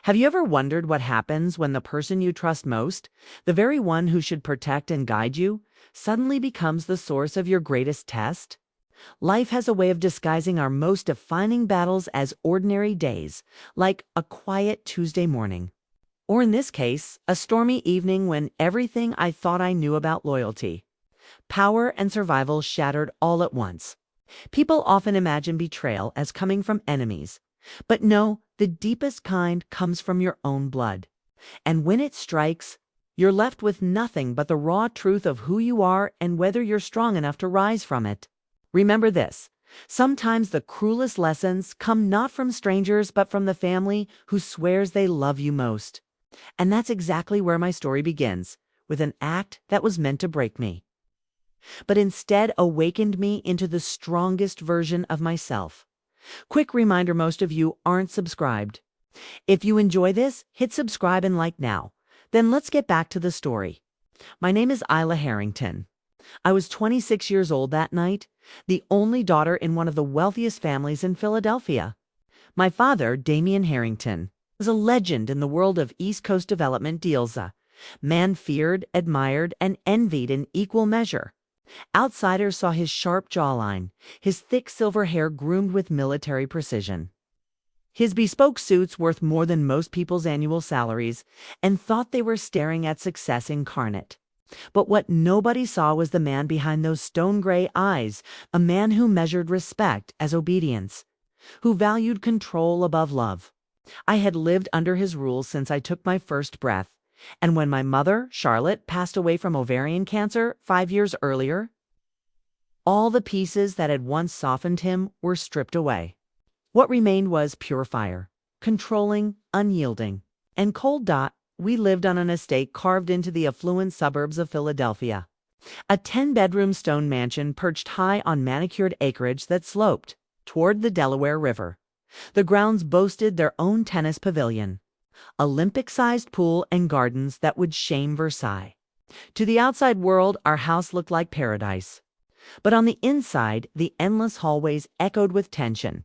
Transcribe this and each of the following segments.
Have you ever wondered what happens when the person you trust most, the very one who should protect and guide you, suddenly becomes the source of your greatest test? Life has a way of disguising our most defining battles as ordinary days, like a quiet Tuesday morning. Or in this case, a stormy evening when everything I thought I knew about loyalty, power, and survival shattered all at once. People often imagine betrayal as coming from enemies, but no, the deepest kind comes from your own blood. And when it strikes, you're left with nothing but the raw truth of who you are and whether you're strong enough to rise from it. Remember this: sometimes the cruelest lessons come not from strangers but from the family who swears they love you most. And that's exactly where my story begins, with an act that was meant to break me, but instead awakened me into the strongest version of myself. Quick reminder, most of you aren't subscribed. If you enjoy this, hit subscribe and like now. Then let's get back to the story. My name is Isla Harrington. I was 26 years old that night, the only daughter in one of the wealthiest families in Philadelphia. My father, Damian Harrington, was a legend in the world of East Coast development deals, a man feared, admired, and envied in equal measure. Outsiders saw his sharp jawline, his thick silver hair groomed with military precision, his bespoke suits worth more than most people's annual salaries, and thought they were staring at success incarnate. But what nobody saw was the man behind those stone-gray eyes, a man who measured respect as obedience, who valued control above love. I had lived under his rules since I took my first breath, and when my mother, Charlotte, passed away from ovarian cancer 5 years earlier, all the pieces that had once softened him were stripped away. What remained was pure fire, controlling, unyielding, and cold. We lived on an estate carved into the affluent suburbs of Philadelphia, a 10-bedroom stone mansion perched high on manicured acreage that sloped toward the Delaware River. The grounds boasted their own tennis pavilion, Olympic-sized pool, and gardens that would shame Versailles. To the outside world, our house looked like paradise. But on the inside, the endless hallways echoed with tension,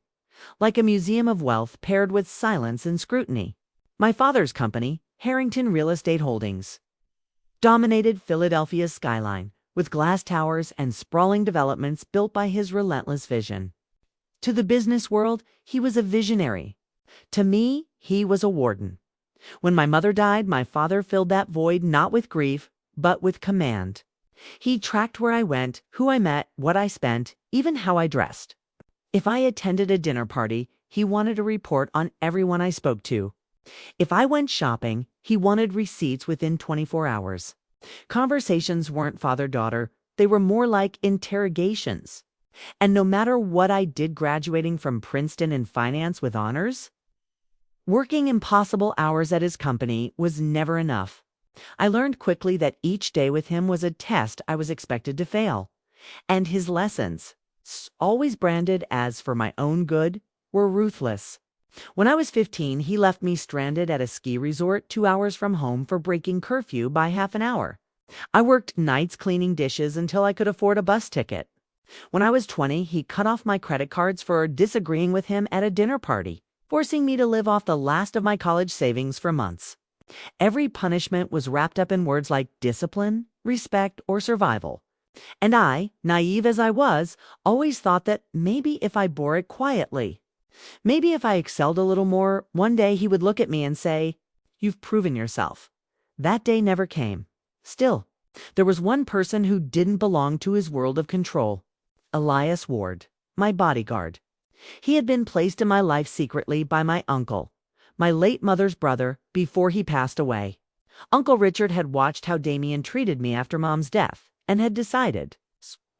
like a museum of wealth paired with silence and scrutiny. My father's company, Harrington Real Estate Holdings, dominated Philadelphia's skyline with glass towers and sprawling developments built by his relentless vision. To the business world, he was a visionary. To me, he was a warden. When my mother died, my father filled that void not with grief, but with command. He tracked where I went, who I met, what I spent, even how I dressed. If I attended a dinner party, he wanted a report on everyone I spoke to. If I went shopping, he wanted receipts within 24 hours. Conversations weren't father-daughter, they were more like interrogations. And no matter what I did graduating from Princeton in finance with honors, working impossible hours at his company was never enough. I learned quickly that each day with him was a test I was expected to fail. And his lessons, always branded as for my own good, were ruthless. When I was 15, he left me stranded at a ski resort 2 hours from home for breaking curfew by half an hour. I worked nights cleaning dishes until I could afford a bus ticket. When I was 20, he cut off my credit cards for disagreeing with him at a dinner party, forcing me to live off the last of my college savings for months. Every punishment was wrapped up in words like discipline, respect, or survival. And I, naive as I was, always thought that maybe if I bore it quietly, maybe if I excelled a little more, one day he would look at me and say, "You've proven yourself." That day never came. Still, there was one person who didn't belong to his world of control: Elias Ward, my bodyguard. He had been placed in my life secretly by my uncle, my late mother's brother, before he passed away. Uncle Richard had watched how Damien treated me after Mom's death and had decided,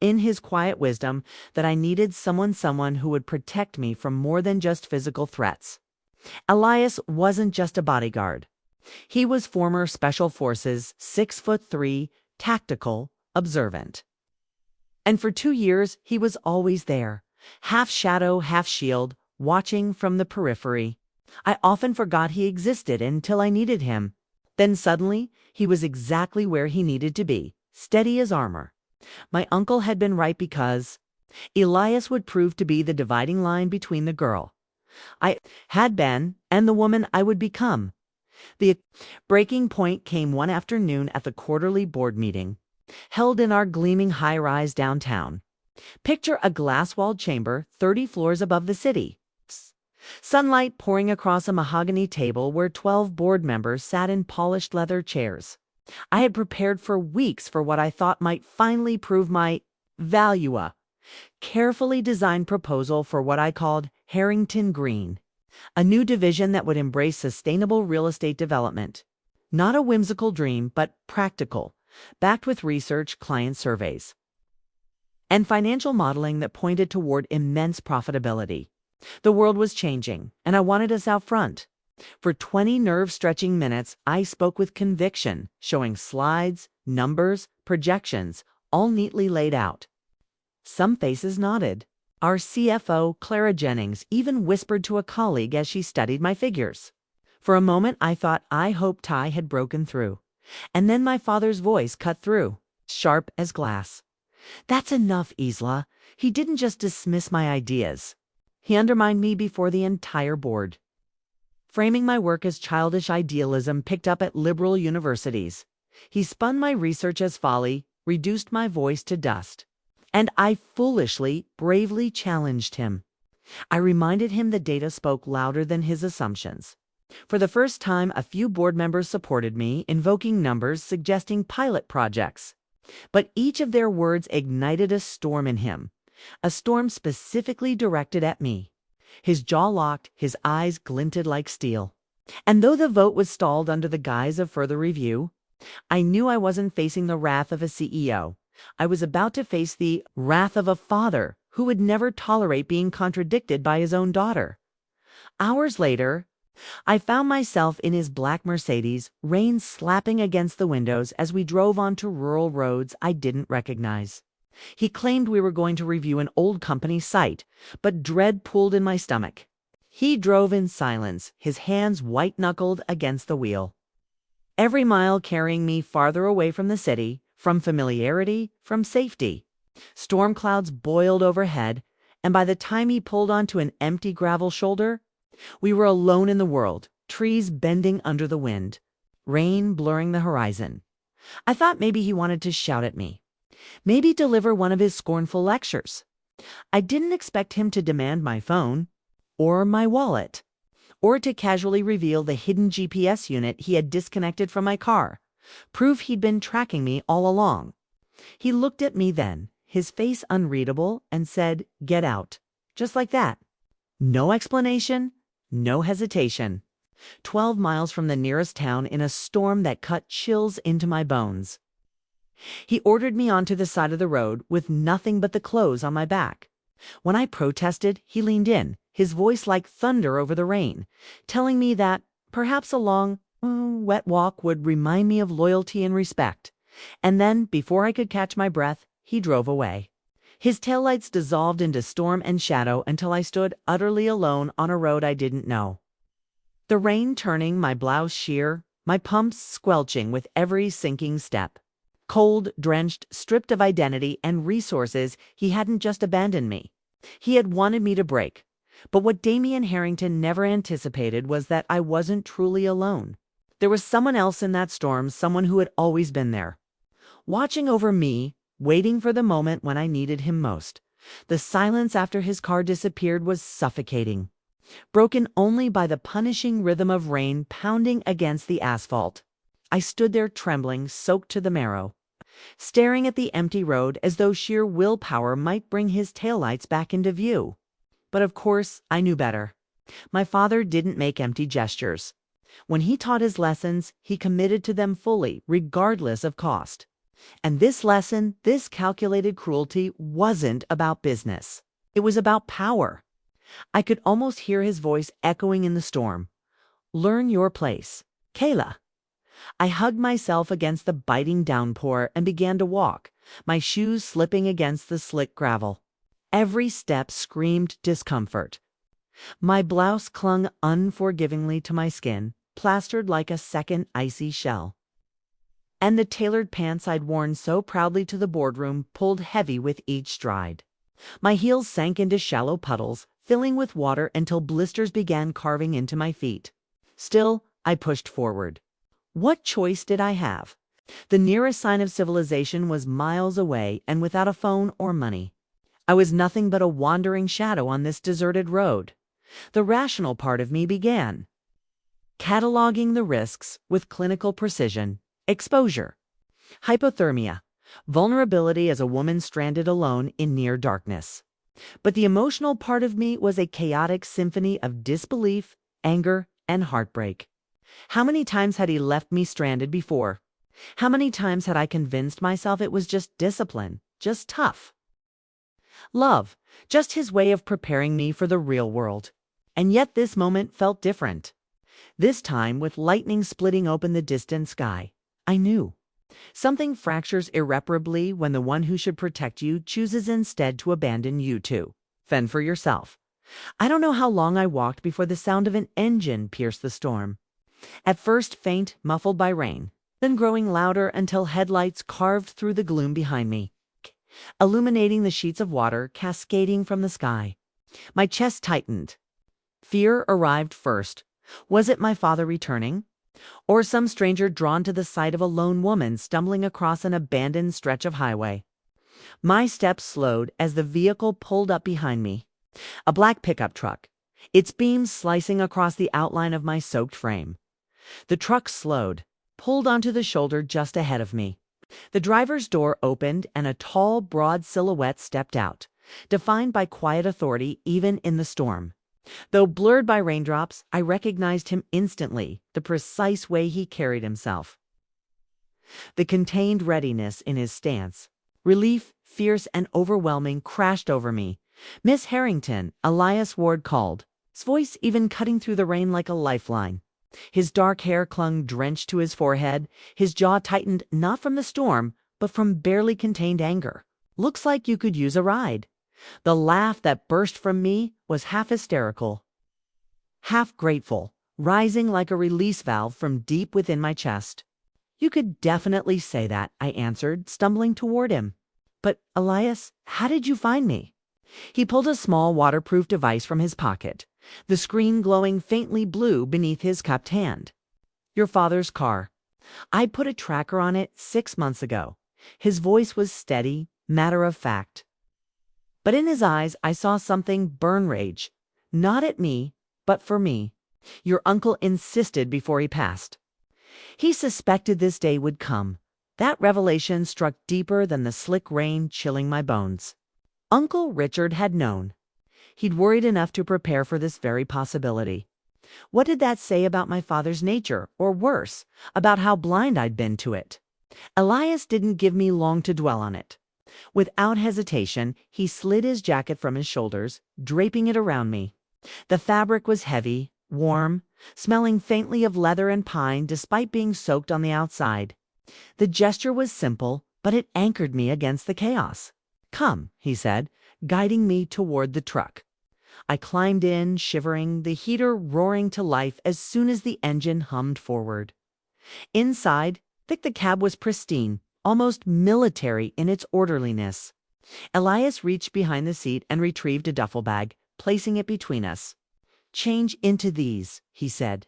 in his quiet wisdom, that I needed someone who would protect me from more than just physical threats. Elias wasn't just a bodyguard. He was former Special Forces, 6'3", tactical, observant. And for 2 years, he was always there, half shadow, half shield, watching from the periphery. I often forgot he existed until I needed him. Then suddenly, he was exactly where he needed to be, steady as armor. My uncle had been right because Elias would prove to be the dividing line between the girl, I had been, and the woman I would become. The breaking point came one afternoon at the quarterly board meeting, held in our gleaming high-rise downtown. Picture a glass-walled chamber 30 floors above the city. Sunlight pouring across a mahogany table where 12 board members sat in polished leather chairs. I had prepared for weeks for what I thought might finally prove my value, a carefully designed proposal for what I called Harrington Green, a new division that would embrace sustainable real estate development. Not a whimsical dream, but practical, backed with research, client surveys, and financial modeling that pointed toward immense profitability. The world was changing, and I wanted us out front. For 20 nerve-stretching minutes, I spoke with conviction, showing slides, numbers, projections, all neatly laid out. Some faces nodded. Our CFO, Clara Jennings, even whispered to a colleague as she studied my figures. For a moment, I thought I hoped Ty had broken through. And then my father's voice cut through, sharp as glass. "That's enough, Isla. He didn't just dismiss my ideas. He undermined me before the entire board." Framing my work as childish idealism picked up at liberal universities. He spun my research as folly, reduced my voice to dust. And I foolishly, bravely challenged him. I reminded him the data spoke louder than his assumptions. For the first time, a few board members supported me, invoking numbers suggesting pilot projects. But each of their words ignited a storm in him, a storm specifically directed at me. His jaw locked, his eyes glinted like steel. And though the vote was stalled under the guise of further review, I knew I wasn't facing the wrath of a CEO. I was about to face the wrath of a father who would never tolerate being contradicted by his own daughter. Hours later, I found myself in his black Mercedes, rain slapping against the windows as we drove onto rural roads I didn't recognize. He claimed we were going to review an old company site, but dread pulled in my stomach. He drove in silence, his hands white-knuckled against the wheel. Every mile carrying me farther away from the city, from familiarity, from safety. Storm clouds boiled overhead, and by the time he pulled onto an empty gravel shoulder, we were alone in the world, trees bending under the wind, rain blurring the horizon. I thought maybe he wanted to shout at me, maybe deliver one of his scornful lectures. I didn't expect him to demand my phone, or my wallet, or to casually reveal the hidden GPS unit he had disconnected from my car, proof he'd been tracking me all along. He looked at me then, his face unreadable, and said, "Get out." Just like that. No explanation, no hesitation. 12 miles from the nearest town in a storm that cut chills into my bones. He ordered me onto the side of the road with nothing but the clothes on my back. When I protested, he leaned in, his voice like thunder over the rain, telling me that perhaps a long, wet walk would remind me of loyalty and respect. And then, before I could catch my breath, he drove away. His taillights dissolved into storm and shadow until I stood utterly alone on a road I didn't know. The rain turning my blouse sheer, my pumps squelching with every sinking step. Cold, drenched, stripped of identity and resources, he hadn't just abandoned me. He had wanted me to break. But what Damian Harrington never anticipated was that I wasn't truly alone. There was someone else in that storm, someone who had always been there, watching over me, waiting for the moment when I needed him most. The silence after his car disappeared was suffocating, broken only by the punishing rhythm of rain pounding against the asphalt. I stood there trembling, soaked to the marrow, staring at the empty road as though sheer willpower might bring his taillights back into view. But of course, I knew better. My father didn't make empty gestures. When he taught his lessons, he committed to them fully, regardless of cost. And this lesson, this calculated cruelty, wasn't about business. It was about power. I could almost hear his voice echoing in the storm. "Learn your place, Kayla." I hugged myself against the biting downpour and began to walk, my shoes slipping against the slick gravel. Every step screamed discomfort. My blouse clung unforgivingly to my skin, plastered like a second icy shell. And the tailored pants I'd worn so proudly to the boardroom pulled heavy with each stride. My heels sank into shallow puddles, filling with water until blisters began carving into my feet. Still, I pushed forward. What choice did I have? The nearest sign of civilization was miles away and without a phone or money. I was nothing but a wandering shadow on this deserted road. The rational part of me began cataloging the risks with clinical precision. Exposure, hypothermia, vulnerability as a woman stranded alone in near darkness. But the emotional part of me was a chaotic symphony of disbelief, anger, and heartbreak. How many times had he left me stranded before? How many times had I convinced myself it was just discipline, just tough? Love, just his way of preparing me for the real world. And yet this moment felt different. This time, with lightning splitting open the distant sky, I knew. Something fractures irreparably when the one who should protect you chooses instead to abandon you too. Fend for yourself. I don't know how long I walked before the sound of an engine pierced the storm. At first faint, muffled by rain, then growing louder until headlights carved through the gloom behind me, illuminating the sheets of water cascading from the sky. My chest tightened. Fear arrived first. Was it my father returning? Or some stranger drawn to the sight of a lone woman stumbling across an abandoned stretch of highway? My steps slowed as the vehicle pulled up behind me. A black pickup truck, its beams slicing across the outline of my soaked frame. The truck slowed, pulled onto the shoulder just ahead of me. The driver's door opened and a tall, broad silhouette stepped out, defined by quiet authority even in the storm. Though blurred by raindrops, I recognized him instantly, the precise way he carried himself. The contained readiness in his stance, relief, fierce and overwhelming, crashed over me. "Miss Harrington," Elias Ward called, his voice even cutting through the rain like a lifeline. His dark hair clung drenched to his forehead, his jaw tightened not from the storm, but from barely contained anger. "Looks like you could use a ride." The laugh that burst from me was half hysterical, half grateful, rising like a release valve from deep within my chest. "You could definitely say that," I answered, stumbling toward him. "But, Elias, how did you find me?" He pulled a small waterproof device from his pocket, the screen glowing faintly blue beneath his cupped hand. "Your father's car. I put a tracker on it 6 months ago." His voice was steady, matter of fact. But in his eyes I saw something burn rage. Not at me, but for me. "Your uncle insisted before he passed." He suspected this day would come. That revelation struck deeper than the slick rain, chilling my bones. Uncle Richard had known. He'd worried enough to prepare for this very possibility. What did that say about my father's nature, or worse, about how blind I'd been to it? Elias didn't give me long to dwell on it. Without hesitation, he slid his jacket from his shoulders, draping it around me. The fabric was heavy, warm, smelling faintly of leather and pine despite being soaked on the outside. The gesture was simple, but it anchored me against the chaos. "Come," he said, guiding me toward the truck. I climbed in, shivering, the heater roaring to life as soon as the engine hummed forward. Inside, the cab was pristine, almost military in its orderliness. Elias reached behind the seat and retrieved a duffel bag, placing it between us. "Change into these," he said,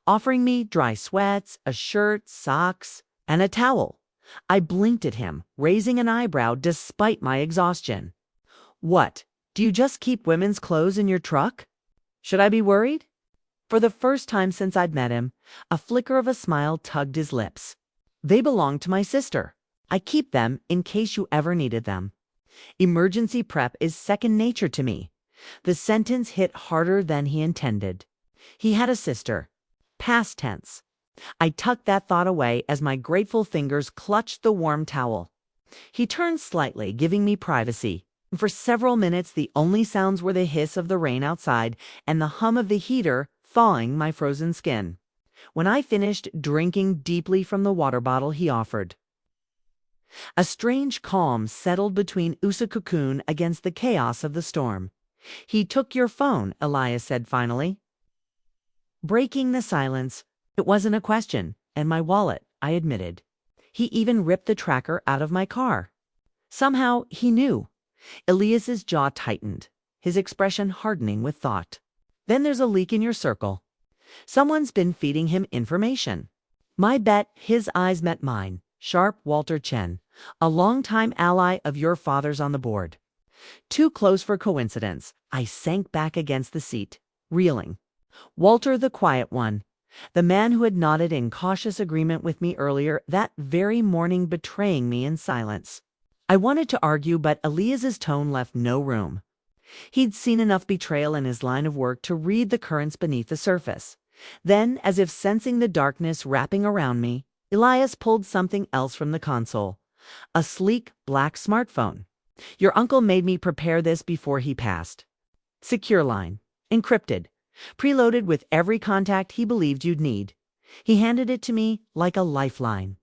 offering me dry sweats, a shirt, socks, and a towel. I blinked at him, raising an eyebrow despite my exhaustion. "What, do you just keep women's clothes in your truck? Should I be worried?" For the first time since I'd met him, a flicker of a smile tugged his lips. "They belong to my sister. I keep them in case you ever needed them. Emergency prep is second nature to me." The sentence hit harder than he intended. He had a sister. Past tense. I tucked that thought away as my grateful fingers clutched the warm towel. He turned slightly, giving me privacy. For several minutes, the only sounds were the hiss of the rain outside and the hum of the heater thawing my frozen skin. When I finished drinking deeply from the water bottle he offered, a strange calm settled between Usakukun against the chaos of the storm. "He took your phone," Elias said finally. Breaking the silence, "It wasn't a question, and my wallet," I admitted. "He even ripped the tracker out of my car." Somehow he knew. Elias's jaw tightened. his expression hardening with thought. Then there's a leak in your circle. Someone's been feeding him information. My bet his eyes met mine. Sharp Walter Chen, a longtime ally of your father's on the board. Too close for coincidence. I sank back against the seat, reeling. Walter, the quiet one, the man who had nodded in cautious agreement with me earlier that very morning, betraying me in silence. I wanted to argue, but Elias's tone left no room. He'd seen enough betrayal in his line of work to read the currents beneath the surface. Then, as if sensing the darkness wrapping around me, Elias pulled something else from the console. A sleek, black smartphone. Your uncle made me prepare this before he passed. Secure line. Encrypted. Preloaded with every contact he believed you'd need. He handed it to me like a lifeline.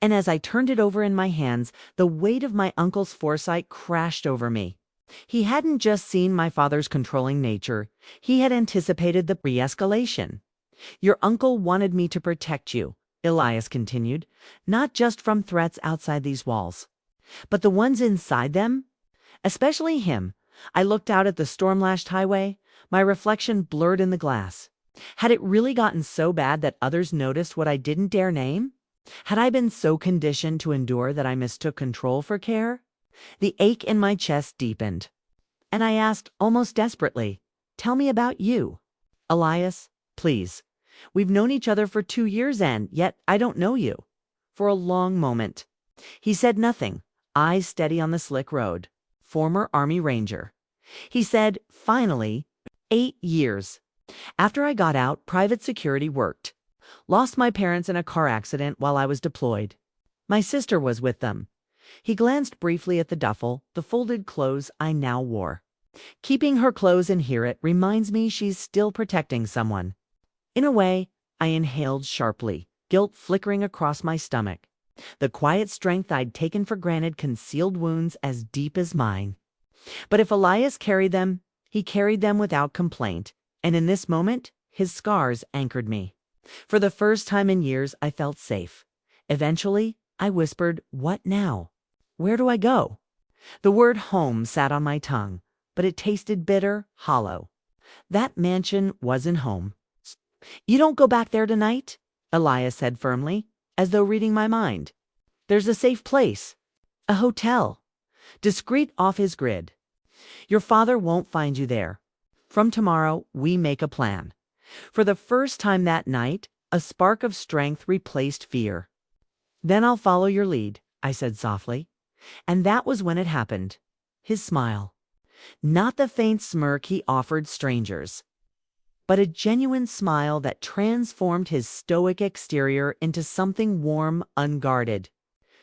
And as I turned it over in my hands, the weight of my uncle's foresight crashed over me. He hadn't just seen my father's controlling nature, he had anticipated the re-escalation. Your uncle wanted me to protect you, Elias continued, not just from threats outside these walls, but the ones inside them. Especially him. I looked out at the storm-lashed highway, my reflection blurred in the glass. Had it really gotten so bad that others noticed what I didn't dare name? Had I been so conditioned to endure that I mistook control for care? The ache in my chest deepened, and I asked almost desperately, "Tell me about you." "Elias, please. We've known each other for 2 years and yet I don't know you." For a long moment, he said nothing, eyes steady on the slick road. Former Army Ranger. He said, finally, 8 years. After I got out, private security worked. Lost my parents in a car accident while I was deployed. My sister was with them. He glanced briefly at the duffel, the folded clothes I now wore. Keeping her clothes in here, it reminds me she's still protecting someone. In a way, I inhaled sharply, guilt flickering across my stomach. The quiet strength I'd taken for granted concealed wounds as deep as mine. But if Elias carried them, he carried them without complaint, and in this moment, his scars anchored me. For the first time in years, I felt safe. Eventually, I whispered, "What now? Where do I go?" The word home sat on my tongue, but it tasted bitter, hollow. That mansion wasn't home. "You don't go back there tonight?" Elias said firmly, as though reading my mind. "There's a safe place. A hotel. Discreet off his grid. Your father won't find you there. From tomorrow, we make a plan." For the first time that night, a spark of strength replaced fear. "Then I'll follow your lead," I said softly. And that was when it happened. His smile. Not the faint smirk he offered strangers, but a genuine smile that transformed his stoic exterior into something warm, unguarded.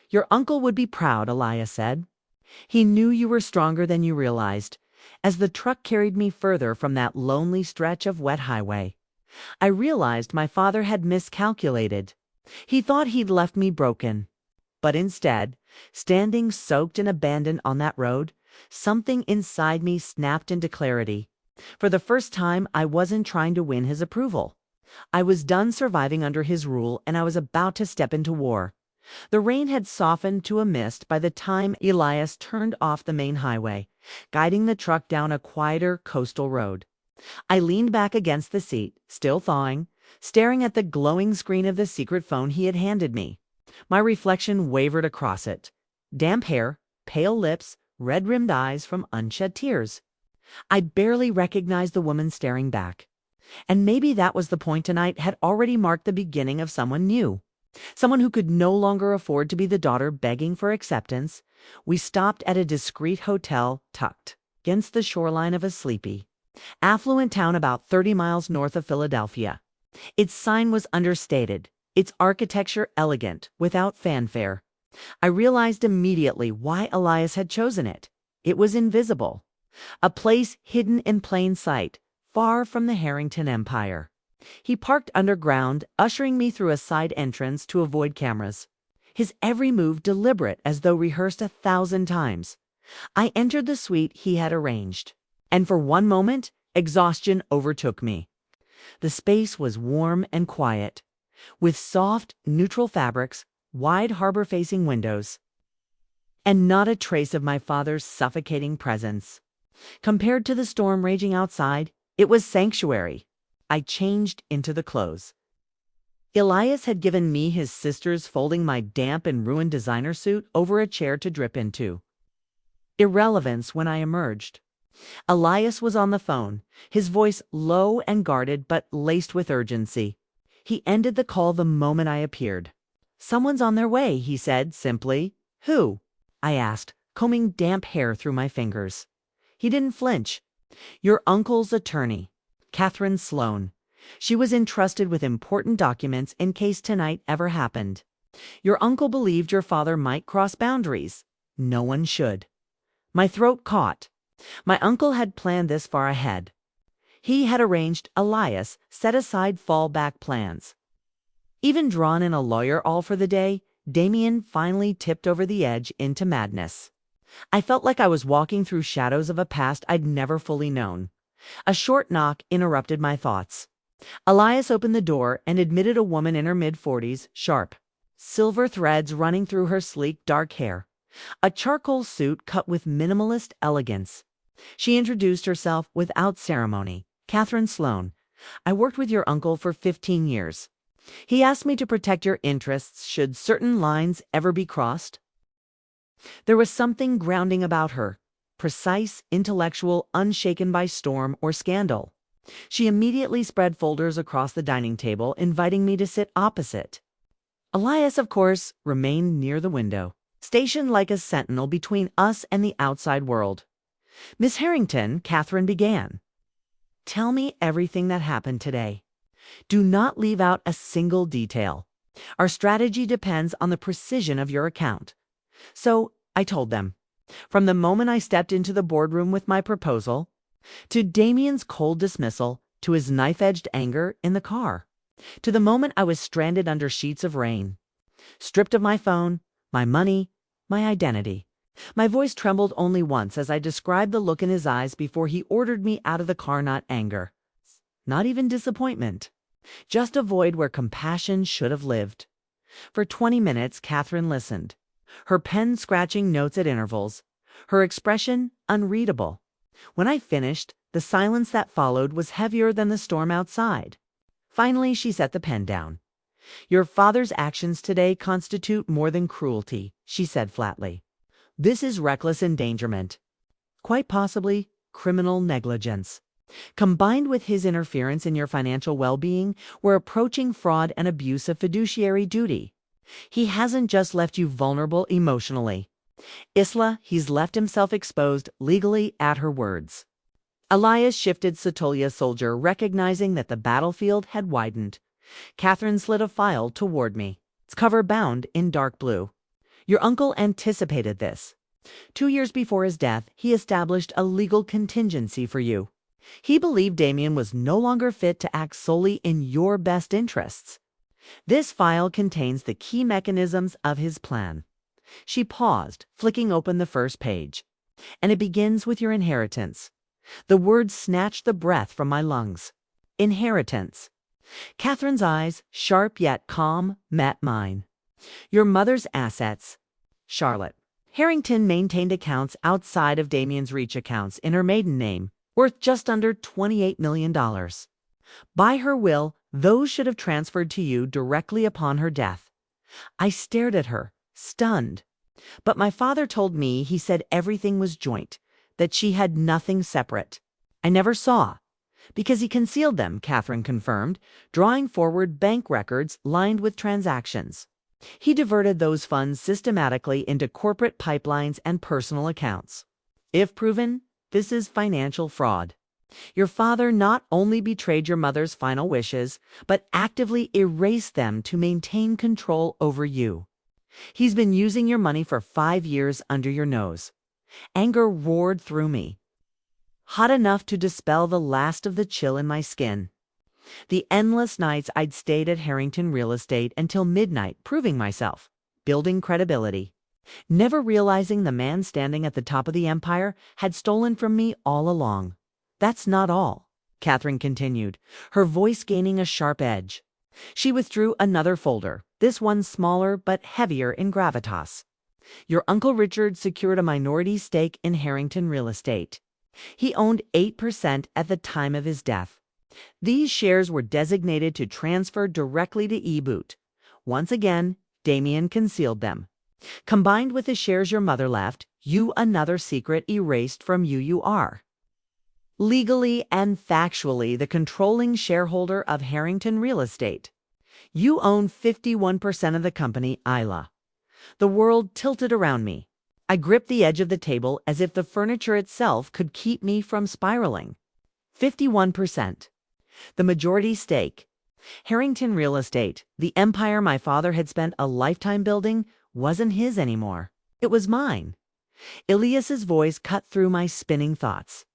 "Your uncle would be proud," Elias said. "He knew you were stronger than you realized." As the truck carried me further from that lonely stretch of wet highway, I realized my father had miscalculated. He thought he'd left me broken. But instead, standing soaked and abandoned on that road, something inside me snapped into clarity. For the first time, I wasn't trying to win his approval. I was done surviving under his rule, and I was about to step into war. The rain had softened to a mist by the time Elias turned off the main highway, guiding the truck down a quieter coastal road. I leaned back against the seat, still thawing, staring at the glowing screen of the secret phone he had handed me. My reflection wavered across it. Damp hair, pale lips, red-rimmed eyes from unshed tears. I barely recognized the woman staring back. And maybe that was the point tonight had already marked the beginning of someone new. Someone who could no longer afford to be the daughter begging for acceptance. We stopped at a discreet hotel tucked against the shoreline of a sleepy, affluent town about 30 miles north of Philadelphia. Its sign was understated, its architecture elegant, without fanfare. I realized immediately why Elias had chosen it. It was invisible. A place hidden in plain sight, far from the Harrington Empire. He parked underground, ushering me through a side entrance to avoid cameras. His every move deliberate, as though rehearsed 1,000 times. I entered the suite he had arranged, and for one moment, exhaustion overtook me. The space was warm and quiet, with soft, neutral fabrics, wide harbor-facing windows, and not a trace of my father's suffocating presence. Compared to the storm raging outside, it was sanctuary. I changed into the clothes Elias had given me, his sisters folding my damp and ruined designer suit over a chair to drip into. Irrelevance when I emerged. Elias was on the phone, his voice low and guarded but laced with urgency. He ended the call the moment I appeared. "Someone's on their way," he said simply. "Who?" I asked, combing damp hair through my fingers. He didn't flinch. "Your uncle's attorney, Catherine Sloane. She was entrusted with important documents in case tonight ever happened. Your uncle believed your father might cross boundaries. No one should." My throat caught. My uncle had planned this far ahead. He had arranged Elias set aside fallback plans. Even drawn in a lawyer all for the day, Damien finally tipped over the edge into madness. I felt like I was walking through shadows of a past I'd never fully known. A short knock interrupted my thoughts. Elias opened the door and admitted a woman in her mid-40s, sharp, silver threads running through her sleek dark hair, a charcoal suit cut with minimalist elegance. She introduced herself without ceremony. "Catherine Sloane. I worked with your uncle for 15 years. He asked me to protect your interests should certain lines ever be crossed." There was something grounding about her, precise, intellectual, unshaken by storm or scandal. She immediately spread folders across the dining table, inviting me to sit opposite. Elias, of course, remained near the window, stationed like a sentinel between us and the outside world. "Miss Harrington," Catherine began, "tell me everything that happened today. Do not leave out a single detail. Our strategy depends on the precision of your account." So I told them. From the moment I stepped into the boardroom with my proposal, to Damien's cold dismissal, to his knife-edged anger in the car, to the moment I was stranded under sheets of rain, stripped of my phone, my money, my identity. My voice trembled only once as I described the look in his eyes before he ordered me out of the car. Not anger, not even disappointment, just a void where compassion should have lived. For 20 minutes, Catherine listened, her pen scratching notes at intervals, her expression unreadable. When I finished, the silence that followed was heavier than the storm outside. Finally, she set the pen down. "Your father's actions today constitute more than cruelty," she said flatly. "This is reckless endangerment, quite possibly criminal negligence. Combined with his interference in your financial well-being, we're approaching fraud and abuse of fiduciary duty. He hasn't just left you vulnerable emotionally. Isla, he's left himself exposed legally at her words." Elias shifted Satolia's soldier, recognizing that the battlefield had widened. Catherine slid a file toward me, its cover bound in dark blue. "Your uncle anticipated this. 2 years before his death, he established a legal contingency for you. He believed Damien was no longer fit to act solely in your best interests. This file contains the key mechanisms of his plan." She paused, flicking open the first page. "And it begins with your inheritance." The words snatched the breath from my lungs. Inheritance. Catherine's eyes, sharp yet calm, met mine. "Your mother's assets, Charlotte Harrington, maintained accounts outside of Damien's reach, accounts in her maiden name, worth just under $28 million. By her will, those should have transferred to you directly upon her death." I stared at her, stunned. "But my father told me," he said, "everything was joint, that she had nothing separate." "I never saw." "Because he concealed them," Catherine confirmed, drawing forward bank records lined with transactions. "He diverted those funds systematically into corporate pipelines and personal accounts. If proven, this is financial fraud. Your father not only betrayed your mother's final wishes, but actively erased them to maintain control over you. He's been using your money for 5 years under your nose." Anger roared through me, hot enough to dispel the last of the chill in my skin. The endless nights I'd stayed at Harrington Real Estate until midnight, proving myself, building credibility, never realizing the man standing at the top of the empire had stolen from me all along. "That's not all," Catherine continued, her voice gaining a sharp edge. She withdrew another folder, this one smaller but heavier in gravitas. "Your Uncle Richard secured a minority stake in Harrington Real Estate. He owned 8% at the time of his death. These shares were designated to transfer directly to E-Boot. Once again, Damien concealed them. Combined with the shares your mother left, you another secret erased from you are. Legally and factually the controlling shareholder of Harrington Real Estate. You own 51% of the company, Isla. The world tilted around me. I gripped the edge of the table as if the furniture itself could keep me from spiraling. 51%. The majority stake. Harrington Real Estate, the empire my father had spent a lifetime building, wasn't his anymore. It was mine. Elias's voice cut through my spinning thoughts.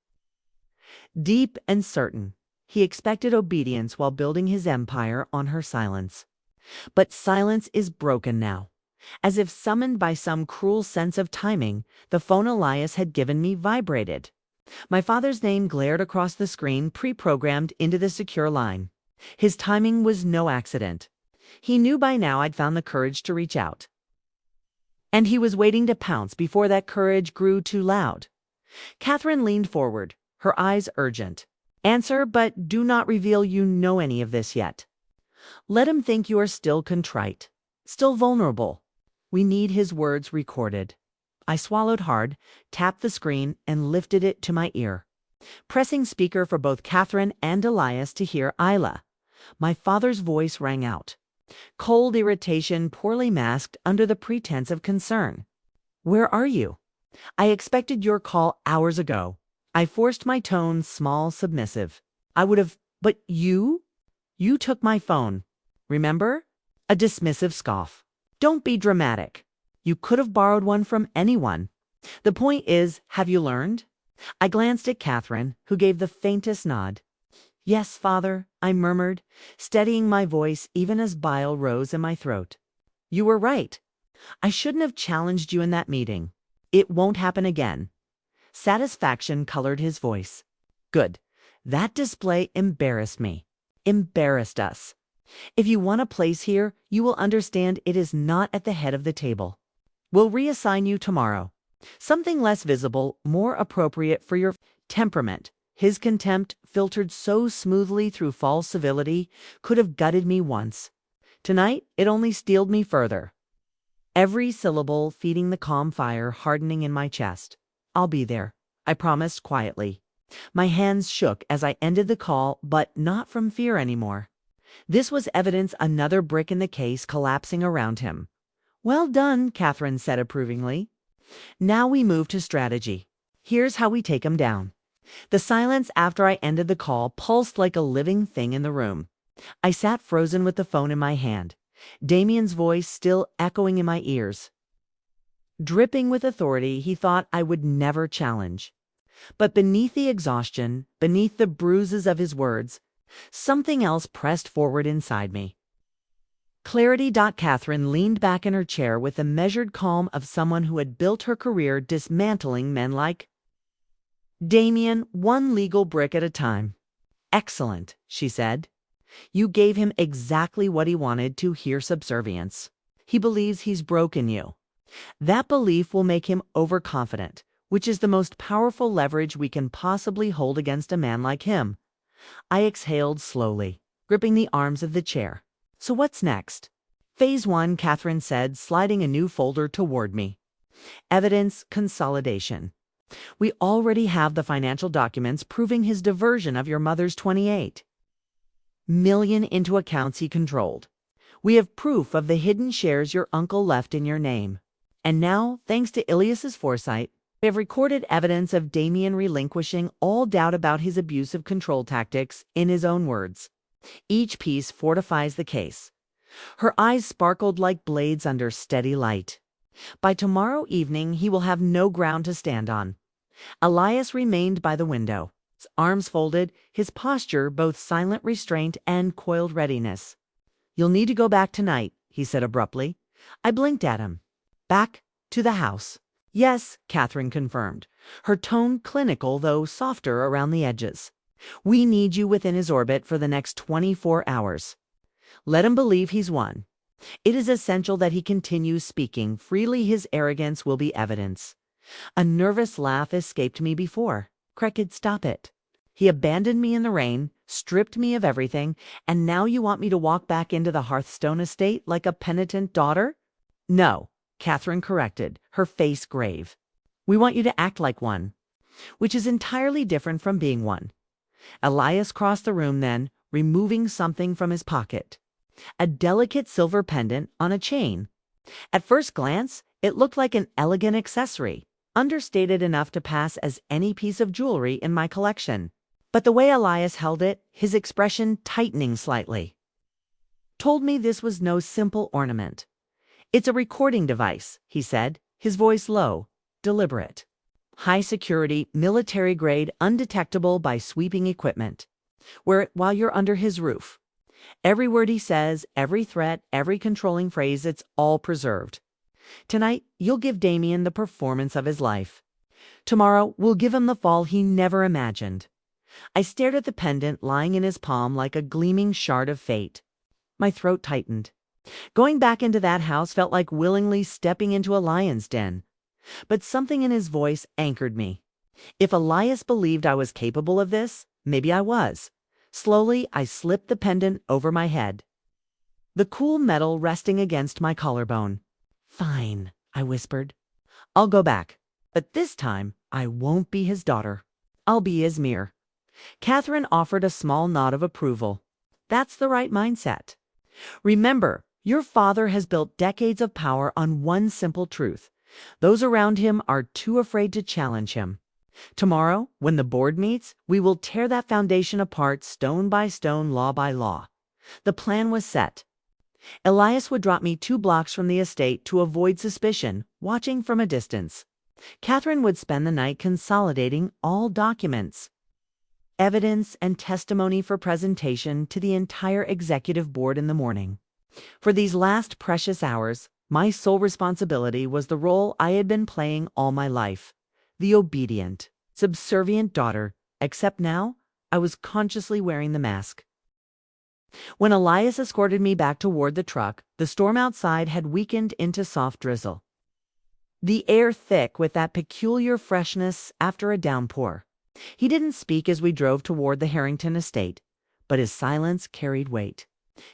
Deep and certain, he expected obedience while building his empire on her silence. But silence is broken now. As if summoned by some cruel sense of timing, the phone Elias had given me vibrated. My father's name glared across the screen, pre-programmed into the secure line. His timing was no accident. He knew by now I'd found the courage to reach out. And he was waiting to pounce before that courage grew too loud. Catherine leaned forward, her eyes urgent. Answer, but do not reveal you know any of this yet. Let him think you are still contrite, still vulnerable. We need his words recorded. I swallowed hard, tapped the screen, and lifted it to my ear. Pressing speaker for both Catherine and Elias to hear Isla. My father's voice rang out. Cold irritation poorly masked under the pretense of concern. Where are you? I expected your call hours ago. I forced my tone small, submissive. I would have, but you? You took my phone. Remember? A dismissive scoff. Don't be dramatic. You could have borrowed one from anyone. The point is, have you learned? I glanced at Catherine, who gave the faintest nod. Yes, father, I murmured, steadying my voice even as bile rose in my throat. You were right. I shouldn't have challenged you in that meeting. It won't happen again. Satisfaction colored his voice. Good. That display embarrassed me. Embarrassed us. If you want a place here, you will understand it is not at the head of the table. We'll reassign you tomorrow. Something less visible, more appropriate for your temperament. His contempt, filtered so smoothly through false civility, could have gutted me once. Tonight, it only steeled me further. Every syllable feeding the calm fire hardening in my chest. I'll be there, I promised quietly. My hands shook as I ended the call, but not from fear anymore. This was evidence another brick in the case collapsing around him. Well done, Catherine said approvingly. Now we move to strategy. Here's how we take him down. The silence after I ended the call pulsed like a living thing in the room. I sat frozen with the phone in my hand, Damien's voice still echoing in my ears. Dripping with authority, he thought I would never challenge. But beneath the exhaustion, beneath the bruises of his words, something else pressed forward inside me. Clarity. Catherine leaned back in her chair with the measured calm of someone who had built her career dismantling men like Damien, one legal brick at a time. Excellent, she said. You gave him exactly what he wanted to hear: subservience. He believes he's broken you. That belief will make him overconfident, which is the most powerful leverage we can possibly hold against a man like him. I exhaled slowly, gripping the arms of the chair. So what's next? Phase 1, Catherine said, sliding a new folder toward me. Evidence consolidation. We already have the financial documents proving his diversion of your mother's 28 million into accounts he controlled. We have proof of the hidden shares your uncle left in your name. And now, thanks to Ilias's foresight, we have recorded evidence of Damien relinquishing all doubt about his abusive control tactics in his own words. Each piece fortifies the case. Her eyes sparkled like blades under steady light. By tomorrow evening, he will have no ground to stand on. Elias remained by the window, his arms folded, his posture both silent restraint and coiled readiness. You'll need to go back tonight, he said abruptly. I blinked at him. Back to the house. Yes, Catherine confirmed, her tone clinical though softer around the edges. We need you within his orbit for the next 24 hours. Let him believe he's won. It is essential that he continues speaking freely. His arrogance will be evidence. A nervous laugh escaped me before. Cricket, stop it. He abandoned me in the rain, stripped me of everything, and now you want me to walk back into the Hearthstone estate like a penitent daughter? No, Catherine corrected, her face grave. We want you to act like one, which is entirely different from being one. Elias crossed the room then, removing something from his pocket. A delicate silver pendant on a chain. At first glance, it looked like an elegant accessory, understated enough to pass as any piece of jewelry in my collection. But the way Elias held it, his expression tightening slightly, told me this was no simple ornament. It's a recording device, he said, his voice low, deliberate. High security, military grade, undetectable by sweeping equipment. Wear it while you're under his roof. Every word he says, every threat, every controlling phrase, it's all preserved. Tonight, you'll give Damien the performance of his life. Tomorrow, we'll give him the fall he never imagined. I stared at the pendant lying in his palm like a gleaming shard of fate. My throat tightened. Going back into that house felt like willingly stepping into a lion's den. But something in his voice anchored me. If Elias believed I was capable of this, maybe I was. Slowly, I slipped the pendant over my head, the cool metal resting against my collarbone. Fine, I whispered. I'll go back. But this time, I won't be his daughter. I'll be Izmir. Catherine offered a small nod of approval. That's the right mindset. Remember, your father has built decades of power on one simple truth. Those around him are too afraid to challenge him. Tomorrow, when the board meets, we will tear that foundation apart stone by stone, law by law. The plan was set. Elias would drop me 2 blocks from the estate to avoid suspicion, watching from a distance. Catherine would spend the night consolidating all documents, evidence, and testimony for presentation to the entire executive board in the morning. For these last precious hours, my sole responsibility was the role I had been playing all my life, the obedient, subservient daughter, except now I was consciously wearing the mask. When Elias escorted me back toward the truck, the storm outside had weakened into soft drizzle, the air thick with that peculiar freshness after a downpour. He didn't speak as we drove toward the Harrington estate, but his silence carried weight.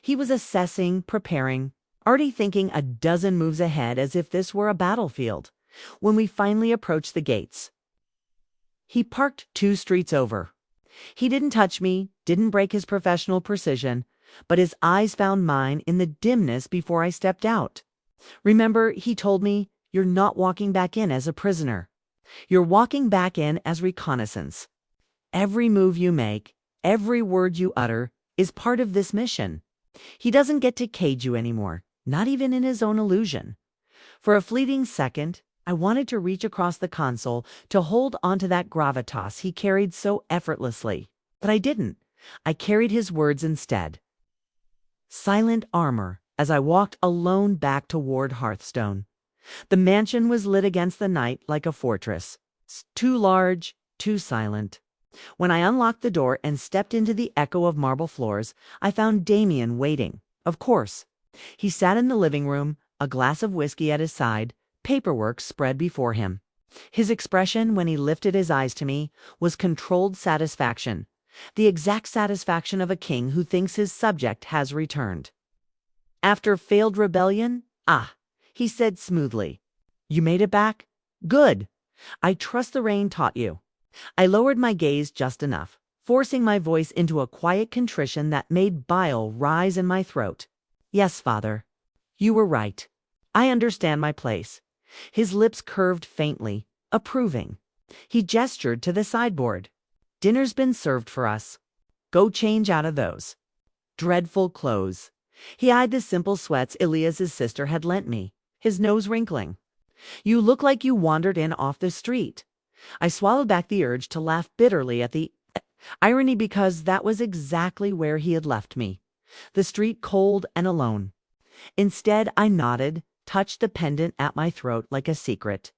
He was assessing, preparing, already thinking a dozen moves ahead as if this were a battlefield. When we finally approached the gates, he parked 2 streets over. He didn't touch me, didn't break his professional precision, but his eyes found mine in the dimness before I stepped out. Remember, he told me, you're not walking back in as a prisoner. You're walking back in as reconnaissance. Every move you make, every word you utter, is part of this mission. He doesn't get to cage you anymore, not even in his own illusion. For a fleeting second, I wanted to reach across the console to hold onto that gravitas he carried so effortlessly. But I didn't. I carried his words instead. Silent armor as I walked alone back toward Hearthstone. The mansion was lit against the night like a fortress. Too large, too silent. When I unlocked the door and stepped into the echo of marble floors, I found Damien waiting. Of course. He sat in the living room, a glass of whiskey at his side, paperwork spread before him. His expression when he lifted his eyes to me was controlled satisfaction, the exact satisfaction of a king who thinks his subject has returned. After failed rebellion? He said smoothly. You made it back? Good. I trust the rain taught you. I lowered my gaze just enough, forcing my voice into a quiet contrition that made bile rise in my throat. Yes, Father. You were right. I understand my place. His lips curved faintly, approving. He gestured to the sideboard. Dinner's been served for us. Go change out of those dreadful clothes. He eyed the simple sweats Elias's sister had lent me, his nose wrinkling. You look like you wandered in off the street. I swallowed back the urge to laugh bitterly at the irony because that was exactly where he had left me, the street cold and alone. Instead, I nodded, touched the pendant at my throat like a secret.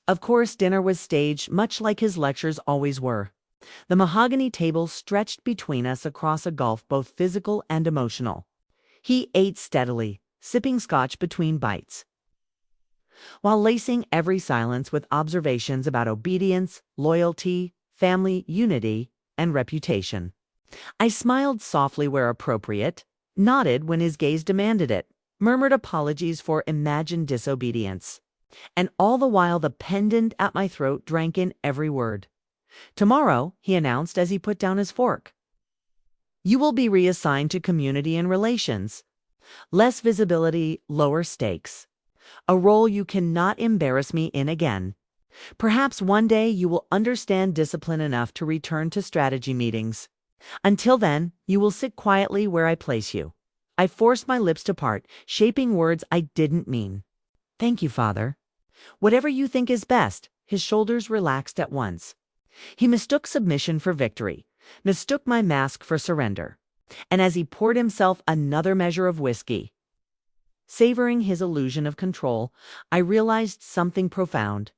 Of course, dinner was staged much like his lectures always were. The mahogany table stretched between us across a gulf both physical and emotional. He ate steadily, sipping scotch between bites, while lacing every silence with observations about obedience, loyalty, family unity, and reputation. I smiled softly where appropriate, nodded when his gaze demanded it, murmured apologies for imagined disobedience. And all the while the pendant at my throat drank in every word. "Tomorrow," he announced as he put down his fork, "you will be reassigned to community and relations. Less visibility, lower stakes. A role you cannot embarrass me in again. Perhaps one day you will understand discipline enough to return to strategy meetings. Until then, you will sit quietly where I place you." I forced my lips to part, shaping words I didn't mean. "Thank you, Father." "Whatever you think is best." His shoulders relaxed at once. He mistook submission for victory, mistook my mask for surrender. And as he poured himself another measure of whiskey, savoring his illusion of control, I realized something profound.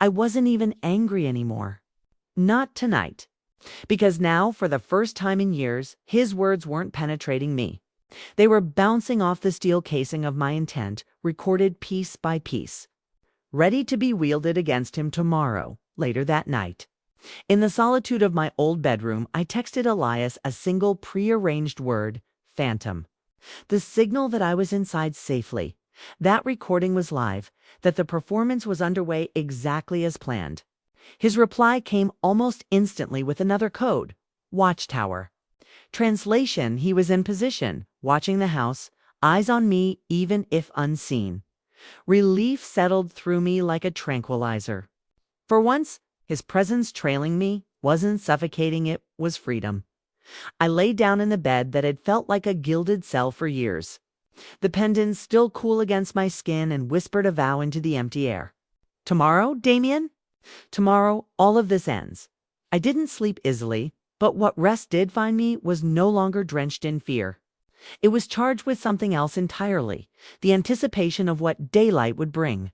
I wasn't even angry anymore. Not tonight. Because now, for the first time in years, his words weren't penetrating me. They were bouncing off the steel casing of my intent, recorded piece by piece, ready to be wielded against him tomorrow, later that night. In the solitude of my old bedroom, I texted Elias a single prearranged word: phantom. The signal that I was inside safely. That recording was live, that the performance was underway exactly as planned. His reply came almost instantly with another code: Watchtower. Translation: he was in position, watching the house, eyes on me even if unseen. Relief settled through me like a tranquilizer. For once, his presence trailing me wasn't suffocating, it was freedom. I lay down in the bed that had felt like a gilded cell for years, the pendant still cool against my skin, and whispered a vow into the empty air. "Tomorrow, Damien? Tomorrow, all of this ends." I didn't sleep easily, but what rest did find me was no longer drenched in fear. It was charged with something else entirely, the anticipation of what daylight would bring.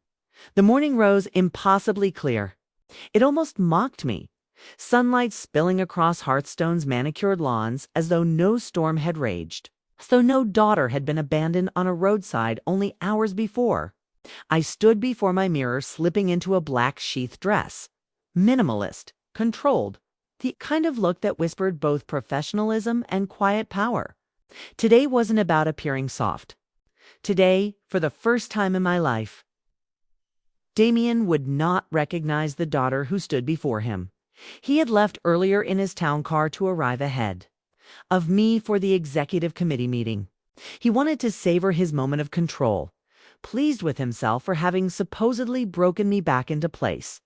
The morning rose impossibly clear. It almost mocked me. Sunlight spilling across Hearthstone's manicured lawns as though no storm had raged, as though no daughter had been abandoned on a roadside only hours before. I stood before my mirror, slipping into a black sheath dress. Minimalist, controlled, the kind of look that whispered both professionalism and quiet power. Today wasn't about appearing soft. Today, for the first time in my life, Damien would not recognize the daughter who stood before him. He had left earlier in his town car to arrive ahead of me for the executive committee meeting. He wanted to savor his moment of control, pleased with himself for having supposedly broken me back into place.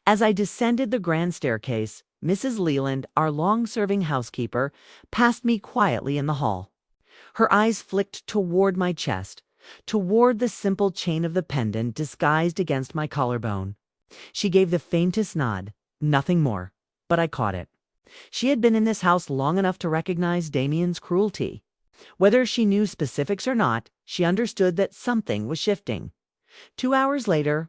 As I descended the grand staircase, Mrs. Leland, our long-serving housekeeper, passed me quietly in the hall. Her eyes flicked toward my chest, toward the simple chain of the pendant disguised against my collarbone. She gave the faintest nod, nothing more, but I caught it. She had been in this house long enough to recognize Damien's cruelty. Whether she knew specifics or not, she understood that something was shifting. 2 hours later,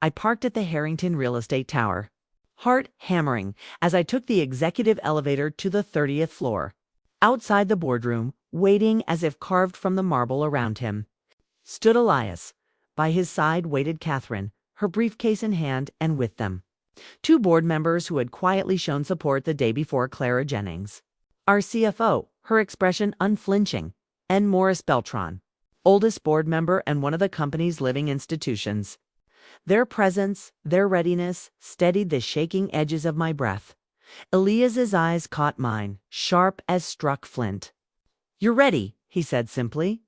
I parked at the Harrington Real Estate Tower, heart hammering as I took the executive elevator to the 30th floor. Outside the boardroom, waiting as if carved from the marble around him, stood Elias. By his side waited Catherine, her briefcase in hand, and with them, 2 board members who had quietly shown support the day before: Clara Jennings, our CFO, her expression unflinching, and Morris Beltran, oldest board member and one of the company's living institutions. Their presence, their readiness, steadied the shaking edges of my breath. Elias's eyes caught mine, sharp as struck flint. "You're ready," he said simply.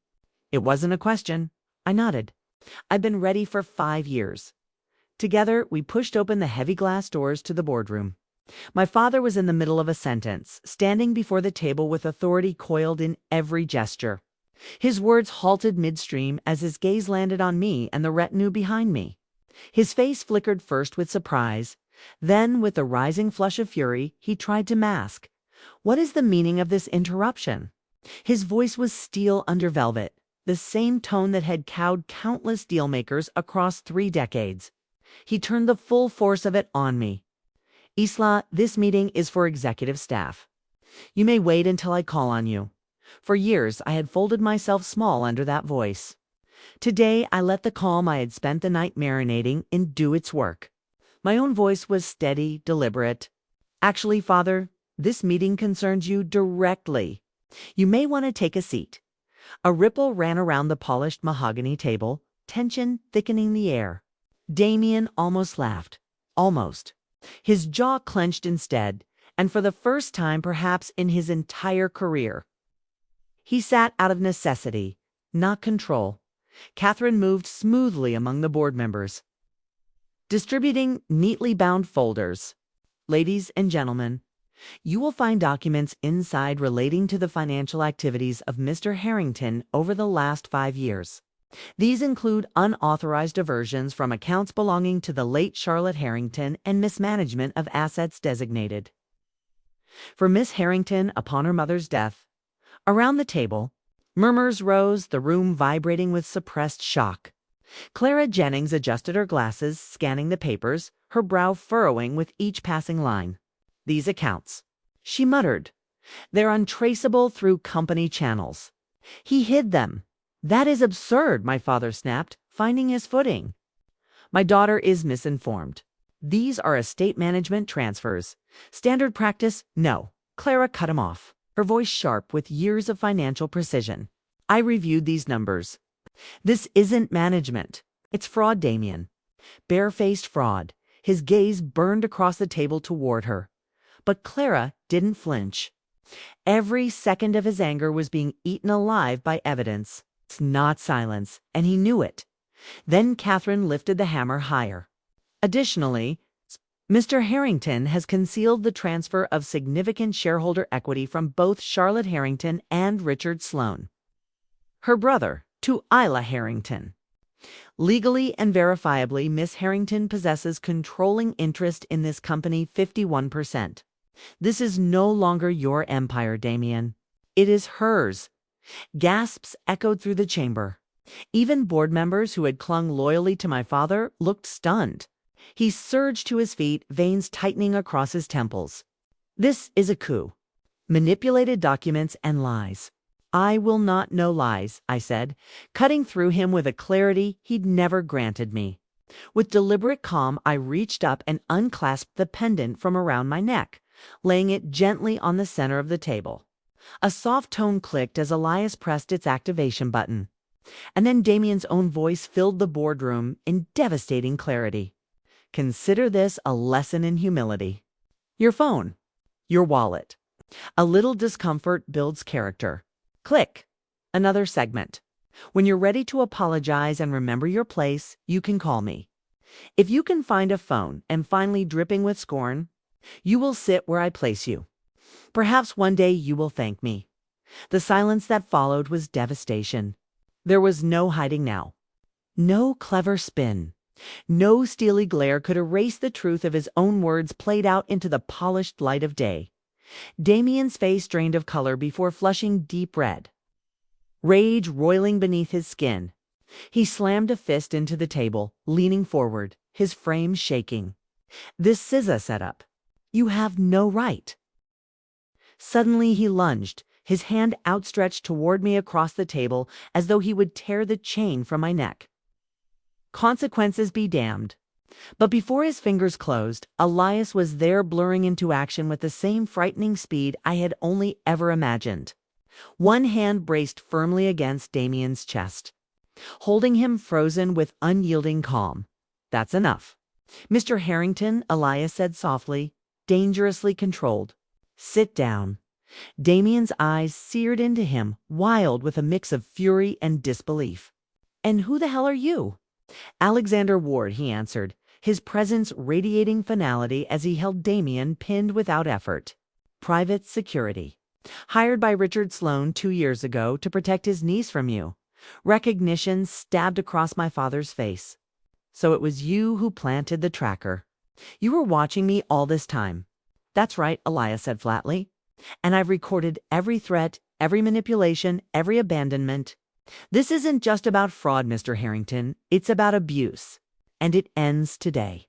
It wasn't a question. I nodded. I've been ready for 5 years. Together, we pushed open the heavy glass doors to the boardroom. My father was in the middle of a sentence, standing before the table with authority coiled in every gesture. His words halted midstream as his gaze landed on me and the retinue behind me. His face flickered first with surprise, then with the rising flush of fury he tried to mask. "What is the meaning of this interruption?" His voice was steel under velvet, the same tone that had cowed countless dealmakers across 3 decades. He turned the full force of it on me. "Isla, this meeting is for executive staff. You may wait until I call on you." For years, I had folded myself small under that voice. Today, I let the calm I had spent the night marinating in do its work. My own voice was steady, deliberate. Actually, Father, this meeting concerns you directly. You may want to take a seat. A ripple ran around the polished mahogany table, tension thickening the air. Damien almost laughed. Almost. His jaw clenched instead, and for the first time perhaps in his entire career. He sat out of necessity, not control. Catherine moved smoothly among the board members, distributing neatly bound folders. Ladies and gentlemen, you will find documents inside relating to the financial activities of Mr. Harrington over the last 5 years. These include unauthorized diversions from accounts belonging to the late Charlotte Harrington and mismanagement of assets designated for Miss Harrington upon her mother's death. Around the table, murmurs rose, the room vibrating with suppressed shock. Clara Jennings adjusted her glasses, scanning the papers, her brow furrowing with each passing line. These accounts, she muttered. They're untraceable through company channels. He hid them. That is absurd, my father snapped, finding his footing. My daughter is misinformed. These are estate management transfers. Standard practice? No. Clara cut him off, her voice sharp with years of financial precision. I reviewed these numbers. This isn't management. It's fraud, Damien. Barefaced fraud. His gaze burned across the table toward her. But Clara didn't flinch. Every second of his anger was being eaten alive by evidence. It's not silence, and he knew it. Then Catherine lifted the hammer higher. Additionally, Mr. Harrington has concealed the transfer of significant shareholder equity from both Charlotte Harrington and Richard Sloane, her brother, to Isla Harrington. Legally and verifiably, Miss Harrington possesses controlling interest in this company 51%. This is no longer your empire, Damien. It is hers. Gasps echoed through the chamber. Even board members who had clung loyally to my father looked stunned. He surged to his feet, veins tightening across his temples. This is a coup. Manipulated documents and lies. I will not know lies, I said, cutting through him with a clarity he'd never granted me. With deliberate calm, I reached up and unclasped the pendant from around my neck, laying it gently on the center of the table. A soft tone clicked as Elias pressed its activation button. And then Damien's own voice filled the boardroom in devastating clarity. Consider this a lesson in humility. Your phone. Your wallet. A little discomfort builds character. Click. Another segment. When you're ready to apologize and remember your place, you can call me. If you can find a phone and finally dripping with scorn, you will sit where I place you. Perhaps one day you will thank me. The silence that followed was devastation. There was no hiding now. No clever spin. No steely glare could erase the truth of his own words played out into the polished light of day. Damien's face drained of color before flushing deep red, rage roiling beneath his skin. He slammed a fist into the table, leaning forward, his frame shaking. This is a setup. You have no right. Suddenly he lunged, his hand outstretched toward me across the table as though he would tear the chain from my neck. Consequences be damned. But before his fingers closed, Elias was there, blurring into action with the same frightening speed I had only ever imagined. One hand braced firmly against Damien's chest, holding him frozen with unyielding calm. That's enough. Mr. Harrington, Elias said softly, dangerously controlled. Sit down. Damien's eyes seared into him, wild with a mix of fury and disbelief. And who the hell are you? Alexander Ward, he answered, his presence radiating finality as he held Damien pinned without effort. Private security. Hired by Richard Sloane 2 years ago to protect his niece from you. Recognition stabbed across my father's face. So it was you who planted the tracker. You were watching me all this time. That's right, Elias said flatly. And I've recorded every threat, every manipulation, every abandonment. This isn't just about fraud, Mr. Harrington. It's about abuse. And it ends today.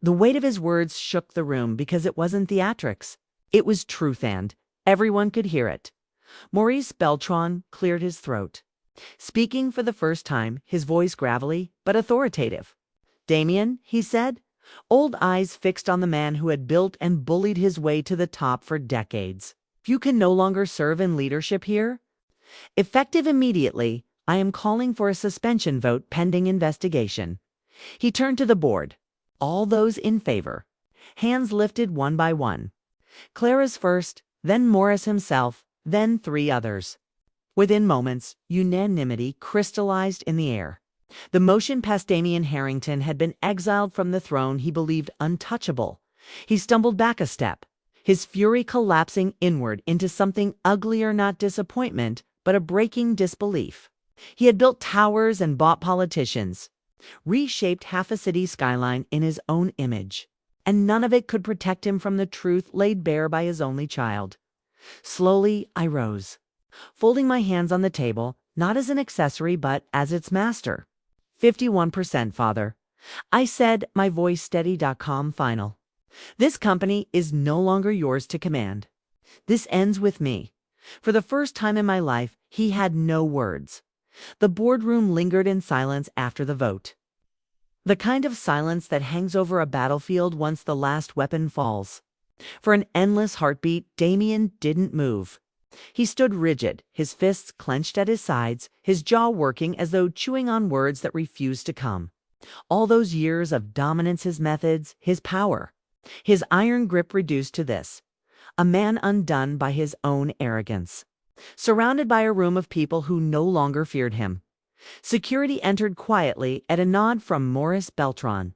The weight of his words shook the room because it wasn't theatrics. It was truth, and everyone could hear it. Maurice Beltran cleared his throat, speaking for the first time, his voice gravelly but authoritative. Damien, he said, old eyes fixed on the man who had built and bullied his way to the top for decades. You can no longer serve in leadership here. Effective immediately, I am calling for a suspension vote pending investigation. He turned to the board. All those in favor. Hands lifted one by one. Clara's first, then Morris himself, then 3 others. Within moments, unanimity crystallized in the air. The motion passed. Damien Harrington had been exiled from the throne he believed untouchable. He stumbled back a step, his fury collapsing inward into something uglier, not disappointment, but a breaking disbelief. He had built towers and bought politicians, reshaped half a city skyline in his own image, and none of it could protect him from the truth laid bare by his only child. Slowly, I rose, folding my hands on the table, not as an accessory but as its master. 51%, Father. I said, my voice steady. Calm. Final. This company is no longer yours to command. This ends with me. For the first time in my life, he had no words. The boardroom lingered in silence after the vote. The kind of silence that hangs over a battlefield once the last weapon falls. For an endless heartbeat, Damien didn't move. He stood rigid, his fists clenched at his sides, his jaw working as though chewing on words that refused to come. All those years of dominance, his methods, his power. His iron grip reduced to this. A man undone by his own arrogance. Surrounded by a room of people who no longer feared him. Security entered quietly at a nod from Morris Beltran,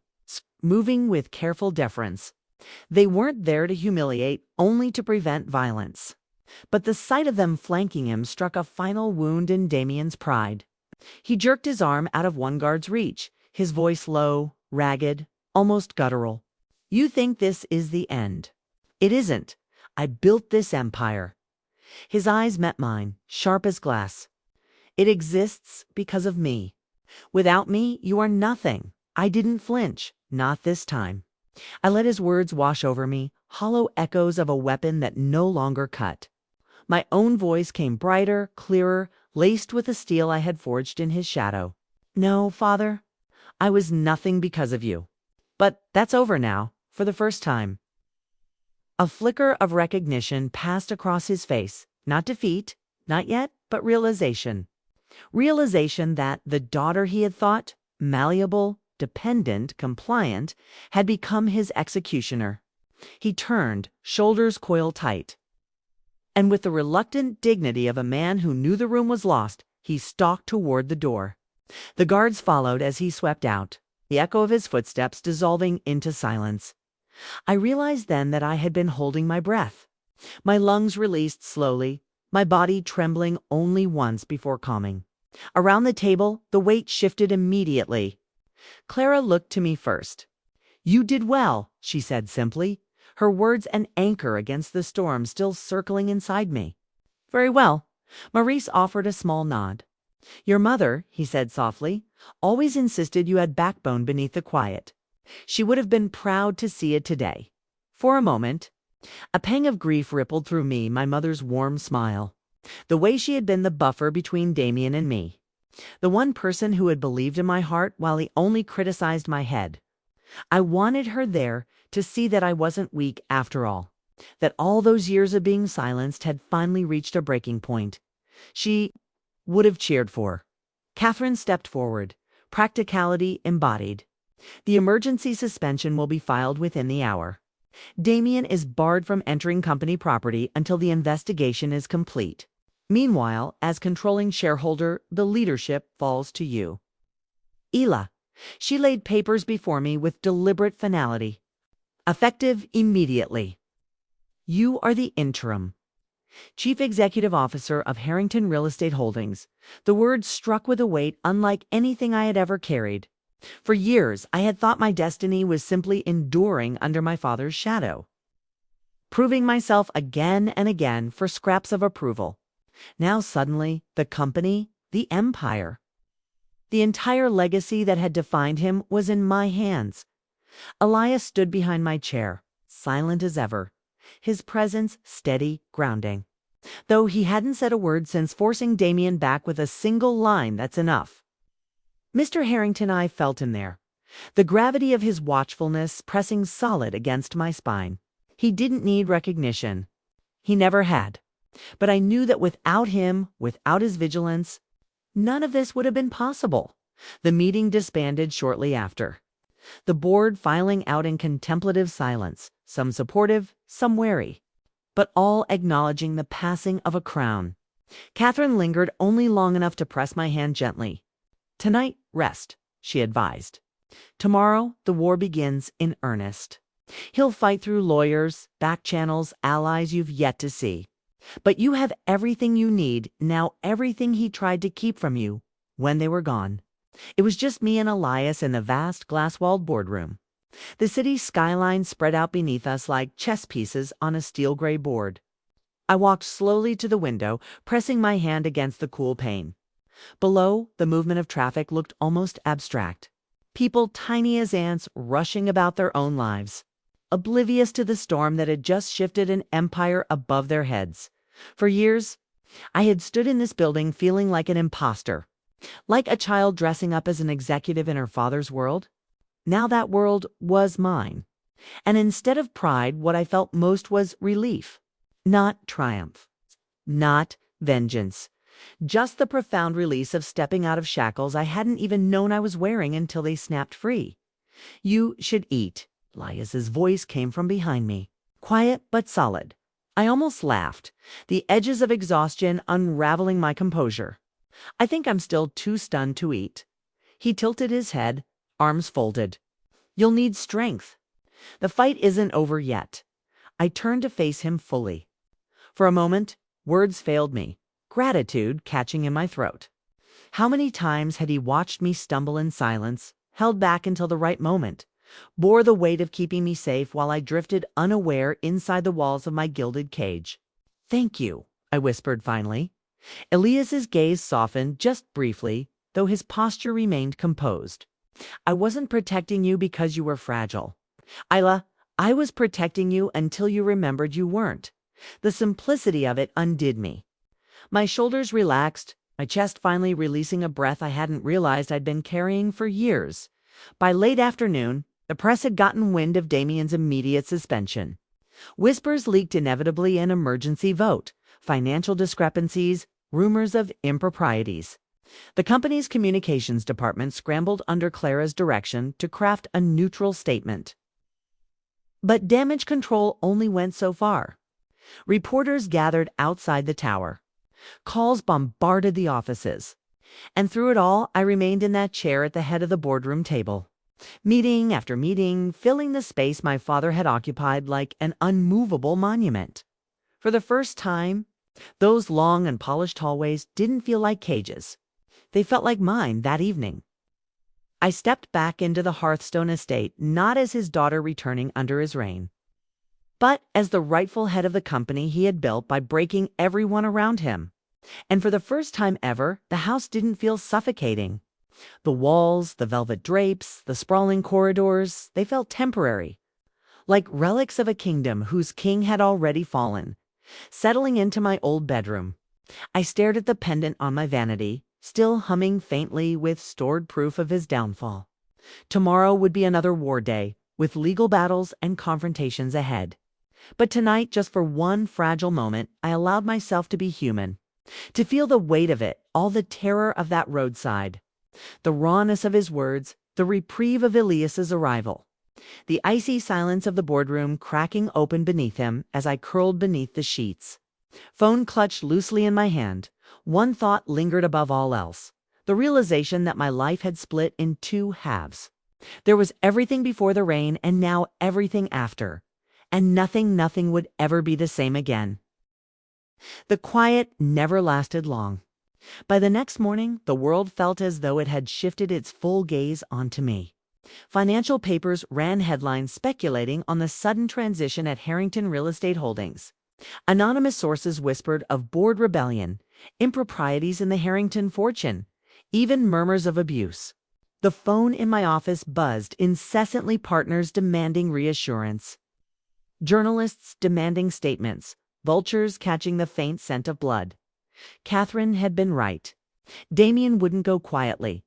moving with careful deference. They weren't there to humiliate, only to prevent violence. But the sight of them flanking him struck a final wound in Damien's pride. He jerked his arm out of one guard's reach, his voice low, ragged, almost guttural. You think this is the end? It isn't. I built this empire. His eyes met mine, sharp as glass. It exists because of me. Without me, you are nothing. I didn't flinch, not this time. I let his words wash over me, hollow echoes of a weapon that no longer cut. My own voice came brighter, clearer, laced with the steel I had forged in his shadow. No, Father, I was nothing because of you. But that's over now, for the first time. A flicker of recognition passed across his face. Not defeat, not yet, but realization. Realization that the daughter he had thought, malleable, dependent, compliant, had become his executioner. He turned, shoulders coiled tight. And with the reluctant dignity of a man who knew the room was lost, he stalked toward the door. The guards followed as he swept out, the echo of his footsteps dissolving into silence. I realized then that I had been holding my breath. My lungs released slowly, my body trembling only once before calming. Around the table, the weight shifted immediately. Clara looked to me first. You did well, she said simply, her words an anchor against the storm still circling inside me. Very well. Maurice offered a small nod. Your mother, he said softly, always insisted you had backbone beneath the quiet. She would have been proud to see it today. For a moment, a pang of grief rippled through me, my mother's warm smile. The way she had been the buffer between Damien and me. The one person who had believed in my heart while he only criticized my head. I wanted her there to see that I wasn't weak after all. That all those years of being silenced had finally reached a breaking point. She would have cheered for. Catherine stepped forward, practicality embodied. The emergency suspension will be filed within the hour. Damien is barred from entering company property until the investigation is complete. Meanwhile, as controlling shareholder, the leadership falls to you. Ela. She laid papers before me with deliberate finality. Effective immediately. You are the interim Chief Executive Officer of Harrington Real Estate Holdings. The words struck with a weight unlike anything I had ever carried. For years, I had thought my destiny was simply enduring under my father's shadow, proving myself again and again for scraps of approval. Now suddenly, the company, the empire, the entire legacy that had defined him was in my hands. Elias stood behind my chair, silent as ever, his presence steady, grounding. Though he hadn't said a word since forcing Damien back with a single line, that's enough. Mr. Harrington, I felt him there, the gravity of his watchfulness pressing solid against my spine. He didn't need recognition. He never had. But I knew that without him, without his vigilance, none of this would have been possible. The meeting disbanded shortly after, the board filing out in contemplative silence, some supportive, some wary, but all acknowledging the passing of a crown. Catherine lingered only long enough to press my hand gently. "Tonight, rest," she advised. "Tomorrow, the war begins in earnest. He'll fight through lawyers, back channels, allies you've yet to see. But you have everything you need, now everything he tried to keep from you when they were gone." It was just me and Elias in the vast glass-walled boardroom. The city skyline spread out beneath us like chess pieces on a steel gray board. I walked slowly to the window, pressing my hand against the cool pane. Below, the movement of traffic looked almost abstract. People tiny as ants rushing about their own lives, oblivious to the storm that had just shifted an empire above their heads. For years, I had stood in this building feeling like an imposter, like a child dressing up as an executive in her father's world. Now that world was mine. And instead of pride, what I felt most was relief. Not triumph. Not vengeance. Just the profound release of stepping out of shackles I hadn't even known I was wearing until they snapped free. "You should eat." Elias's voice came from behind me, quiet but solid. I almost laughed, the edges of exhaustion unraveling my composure. "I think I'm still too stunned to eat." He tilted his head, arms folded. "You'll need strength. The fight isn't over yet." I turned to face him fully. For a moment, words failed me, gratitude catching in my throat. How many times had he watched me stumble in silence, held back until the right moment, bore the weight of keeping me safe while I drifted unaware inside the walls of my gilded cage. "Thank you," I whispered finally. Elias's gaze softened just briefly, though his posture remained composed. "I wasn't protecting you because you were fragile. Isla, I was protecting you until you remembered you weren't." The simplicity of it undid me. My shoulders relaxed, my chest finally releasing a breath I hadn't realized I'd been carrying for years. By late afternoon, the press had gotten wind of Damien's immediate suspension. Whispers leaked inevitably an emergency vote, financial discrepancies, rumors of improprieties. The company's communications department scrambled under Clara's direction to craft a neutral statement. But damage control only went so far. Reporters gathered outside the tower. Calls bombarded the offices. And through it all, I remained in that chair at the head of the boardroom table. Meeting after meeting, filling the space my father had occupied like an unmovable monument. For the first time, those long and polished hallways didn't feel like cages. They felt like mine that evening. I stepped back into the Hearthstone estate, not as his daughter returning under his reign, but as the rightful head of the company he had built by breaking everyone around him. And for the first time ever, the house didn't feel suffocating. The walls, the velvet drapes, the sprawling corridors, they felt temporary, like relics of a kingdom whose king had already fallen. Settling into my old bedroom, I stared at the pendant on my vanity, still humming faintly with stored proof of his downfall. Tomorrow would be another war day, with legal battles and confrontations ahead. But tonight, just for one fragile moment, I allowed myself to be human, to feel the weight of it, all the terror of that roadside, the rawness of his words, the reprieve of Elias's arrival, the icy silence of the boardroom cracking open beneath him as I curled beneath the sheets. Phone clutched loosely in my hand. One thought lingered above all else, the realization that my life had split in two halves. There was everything before the rain and now everything after. And nothing would ever be the same again. The quiet never lasted long. By the next morning, the world felt as though it had shifted its full gaze onto me. Financial papers ran headlines speculating on the sudden transition at Harrington Real Estate Holdings. Anonymous sources whispered of board rebellion, improprieties in the Harrington fortune, even murmurs of abuse. The phone in my office buzzed incessantly, partners demanding reassurance, journalists demanding statements, vultures catching the faint scent of blood. Catherine had been right. Damien wouldn't go quietly.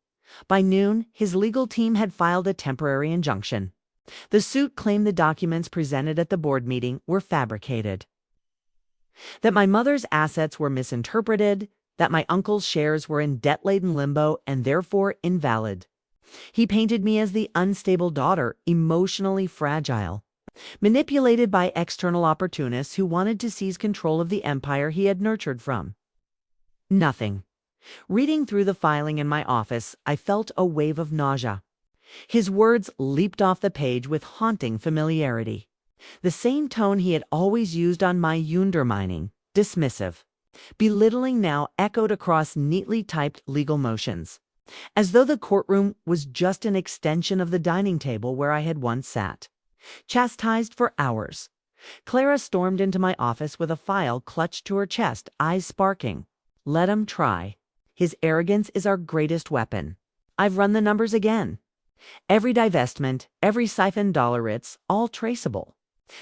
By noon, his legal team had filed a temporary injunction. The suit claimed the documents presented at the board meeting were fabricated, that my mother's assets were misinterpreted, that my uncle's shares were in debt-laden limbo and therefore invalid. He painted me as the unstable daughter, emotionally fragile, manipulated by external opportunists who wanted to seize control of the empire he had nurtured from. Nothing. Reading through the filing in my office, I felt a wave of nausea. His words leaped off the page with haunting familiarity. The same tone he had always used on my undermining, dismissive, belittling now echoed across neatly typed legal motions, as though the courtroom was just an extension of the dining table where I had once sat. Chastised for hours, Clara stormed into my office with a file clutched to her chest, eyes sparking. Let him try. His arrogance is our greatest weapon. I've run the numbers again. Every divestment, every siphoned dollar, it's all traceable.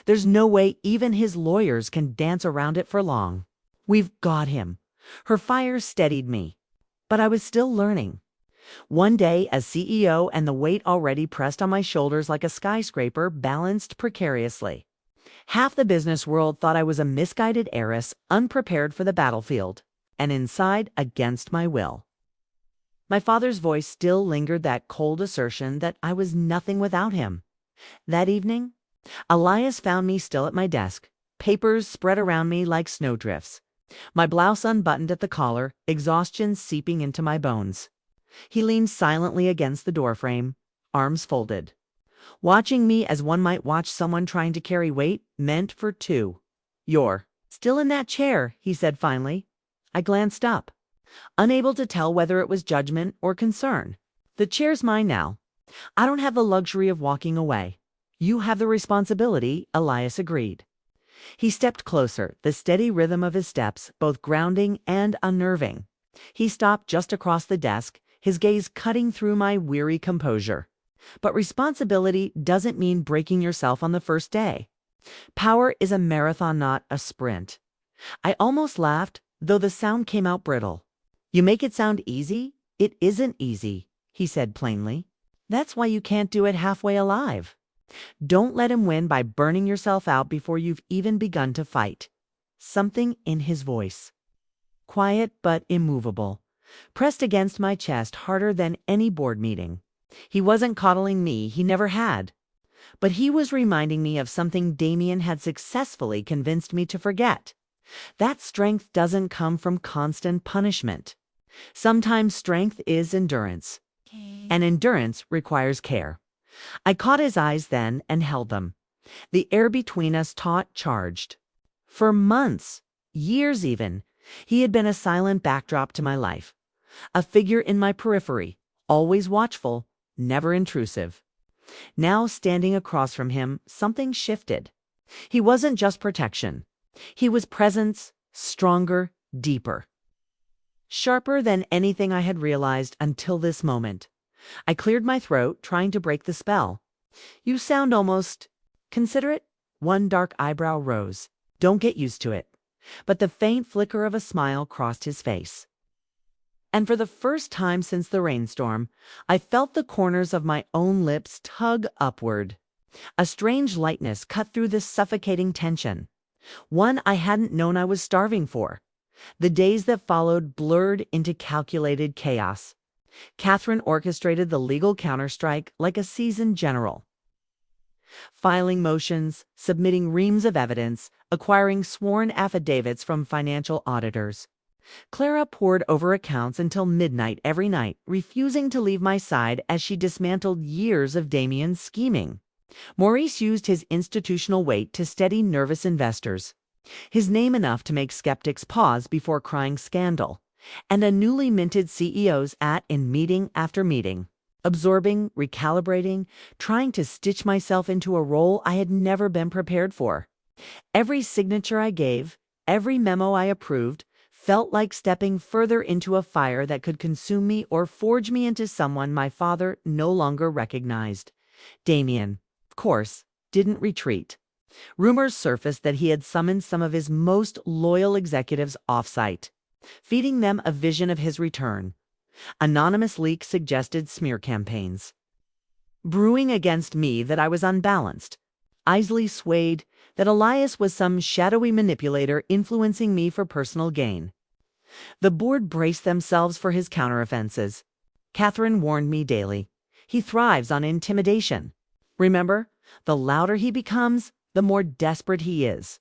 There's no way even his lawyers can dance around it for long. We've got him. Her fire steadied me. But I was still learning. One day, as CEO and the weight already pressed on my shoulders like a skyscraper balanced precariously. Half the business world thought I was a misguided heiress, unprepared for the battlefield, and inside against my will. My father's voice still lingered, that cold assertion that I was nothing without him. That evening, Elias found me still at my desk, papers spread around me like snowdrifts, my blouse unbuttoned at the collar, exhaustion seeping into my bones. He leaned silently against the doorframe, arms folded, watching me as one might watch someone trying to carry weight meant for two. "You're still in that chair," he said finally. I glanced up, unable to tell whether it was judgment or concern. "The chair's mine now. I don't have the luxury of walking away. You have the responsibility," Elias agreed. He stepped closer, the steady rhythm of his steps both grounding and unnerving. He stopped just across the desk, his gaze cutting through my weary composure. But responsibility doesn't mean breaking yourself on the first day. Power is a marathon, not a sprint. I almost laughed, though the sound came out brittle. "You make it sound easy? It isn't easy," he said plainly. "That's why you can't do it halfway alive. Don't let him win by burning yourself out before you've even begun to fight." Something in his voice, quiet but immovable, pressed against my chest harder than any board meeting. He wasn't coddling me, he never had. But he was reminding me of something Damien had successfully convinced me to forget. That strength doesn't come from constant punishment. Sometimes strength is endurance, and endurance requires care. I caught his eyes then and held them. The air between us taut, charged. For months, years even, he had been a silent backdrop to my life, a figure in my periphery, always watchful, never intrusive. Now, standing across from him, something shifted. He wasn't just protection. He was presence, stronger, deeper. Sharper than anything I had realized until this moment. I cleared my throat, trying to break the spell. "You sound almost considerate." One dark eyebrow rose. "Don't get used to it." But the faint flicker of a smile crossed his face. And for the first time since the rainstorm, I felt the corners of my own lips tug upward. A strange lightness cut through this suffocating tension, one I hadn't known I was starving for. The days that followed blurred into calculated chaos. Catherine orchestrated the legal counterstrike like a seasoned general. Filing motions, submitting reams of evidence, acquiring sworn affidavits from financial auditors. Clara pored over accounts until midnight every night, refusing to leave my side as she dismantled years of Damien's scheming. Maurice used his institutional weight to steady nervous investors, his name enough to make skeptics pause before crying scandal, and a newly minted CEO's in meeting after meeting, absorbing, recalibrating, trying to stitch myself into a role I had never been prepared for. Every signature I gave, every memo I approved, felt like stepping further into a fire that could consume me or forge me into someone my father no longer recognized. Damien, of course, didn't retreat. Rumors surfaced that he had summoned some of his most loyal executives off-site, feeding them a vision of his return. Anonymous leaks suggested smear campaigns brewing against me, that I was unbalanced. Isley swayed that Elias was some shadowy manipulator influencing me for personal gain. The board braced themselves for his counteroffenses. Catherine warned me daily. He thrives on intimidation. Remember, the louder he becomes, the more desperate he is.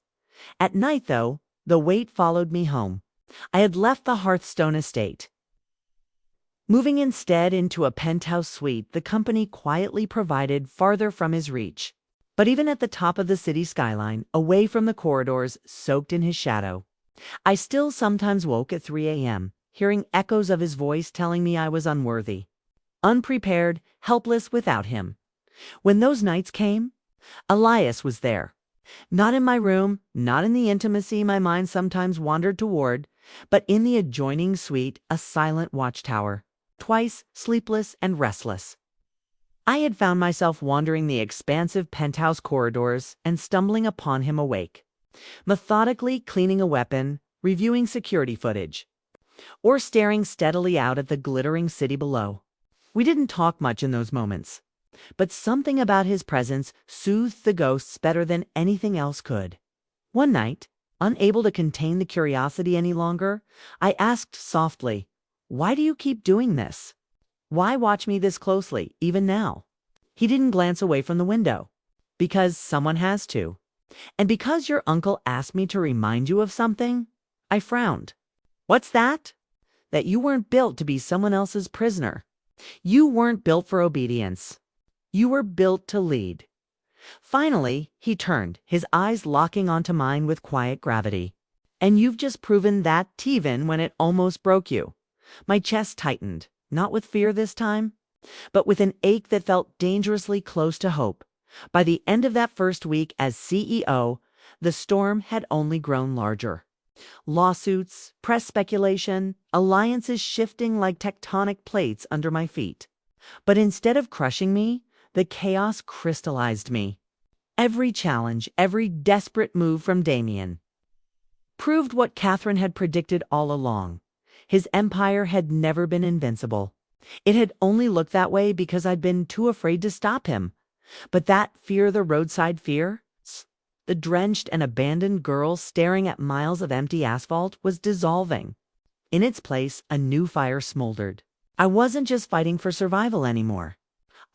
At night, though, the weight followed me home. I had left the Hearthstone estate, moving instead into a penthouse suite the company quietly provided farther from his reach. But even at the top of the city skyline, away from the corridors soaked in his shadow, I still sometimes woke at 3 a.m., hearing echoes of his voice telling me I was unworthy, unprepared, helpless without him. When those nights came, Elias was there. Not in my room, not in the intimacy my mind sometimes wandered toward, but in the adjoining suite, a silent watchtower, twice sleepless and restless. I had found myself wandering the expansive penthouse corridors and stumbling upon him awake, methodically cleaning a weapon, reviewing security footage, or staring steadily out at the glittering city below. We didn't talk much in those moments, but something about his presence soothed the ghosts better than anything else could. One night, unable to contain the curiosity any longer, I asked softly, "Why do you keep doing this? Why watch me this closely, even now?" He didn't glance away from the window. "Because someone has to. And because your uncle asked me to remind you of something." I frowned. "What's that?" "That you weren't built to be someone else's prisoner. You weren't built for obedience. You were built to lead." Finally, he turned, his eyes locking onto mine with quiet gravity. "And you've just proven that even when it almost broke you." My chest tightened, not with fear this time, but with an ache that felt dangerously close to hope. By the end of that first week as CEO, the storm had only grown larger. Lawsuits, press speculation, alliances shifting like tectonic plates under my feet. But instead of crushing me, the chaos crystallized me. Every challenge, every desperate move from Damien proved what Catherine had predicted all along. His empire had never been invincible. It had only looked that way because I'd been too afraid to stop him. But that fear, the roadside fear, the drenched and abandoned girl staring at miles of empty asphalt, was dissolving. In its place, a new fire smoldered. I wasn't just fighting for survival anymore.